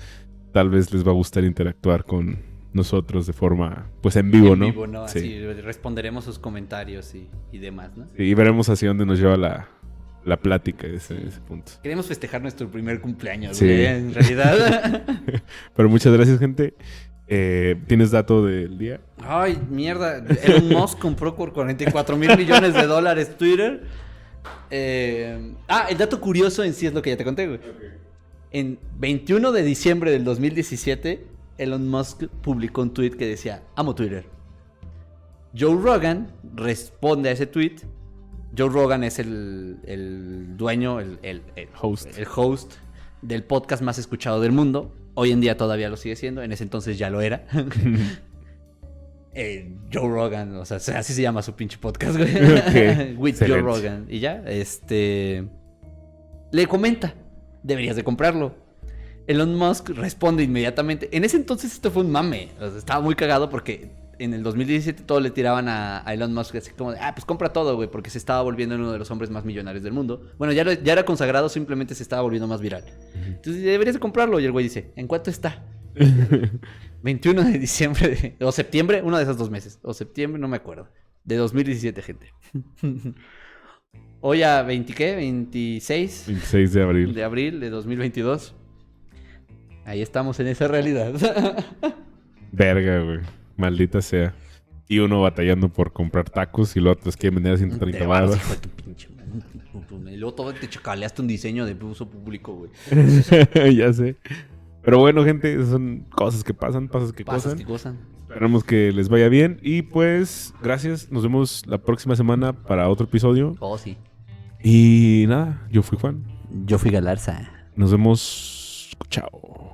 tal vez les va a gustar interactuar con nosotros de forma, pues en vivo, ¿no? En vivo, ¿no? Sí. Así responderemos sus comentarios y demás, ¿no? Sí, y veremos hacia dónde nos lleva la plática ese punto. Queremos festejar nuestro primer cumpleaños, Sí. güey, en realidad. Pero muchas gracias, gente. ¿Tienes dato del día? Ay, mierda. Elon Musk compró por $44 millones Twitter. El dato curioso en sí es lo que ya te conté, güey. En 21 de diciembre del 2017, Elon Musk publicó un tweet que decía, amo Twitter. Joe Rogan responde a ese tweet. Joe Rogan es el dueño, el host del podcast más escuchado del mundo. Hoy en día todavía lo sigue siendo, en ese entonces ya lo era. Joe Rogan, o sea, así se llama su pinche podcast, güey. Okay. With Excelente. Joe Rogan. Y ya, le comenta, deberías de comprarlo. Elon Musk responde inmediatamente. En ese entonces esto fue un mame. O sea, estaba muy cagado porque en el 2017 todos le tiraban a Elon Musk así como de, pues compra todo, güey, porque se estaba volviendo uno de los hombres más millonarios del mundo. Bueno, ya era consagrado, simplemente se estaba volviendo más viral. Entonces deberías de comprarlo. Y el güey dice, ¿en cuánto está? 21 de diciembre o septiembre, uno de esos 2 meses. O septiembre, no me acuerdo. De 2017, gente. Hoy a 26 26 de abril. de abril de 2022. Ahí estamos en esa realidad. Verga, güey. Maldita sea. Y uno batallando por comprar tacos y los otros quieren vender a 130 baros. Hijo de tu pinche madre. Y luego todo te chacaleaste un diseño de uso público, güey. Ya sé. Pero bueno, gente, son cosas que pasan, Pasas que que gozan. Esperamos que les vaya bien. Y pues, gracias. Nos vemos la próxima semana para otro episodio. Oh, sí. Y nada, yo fui Juan. Yo fui Galarza. Nos vemos. Chao.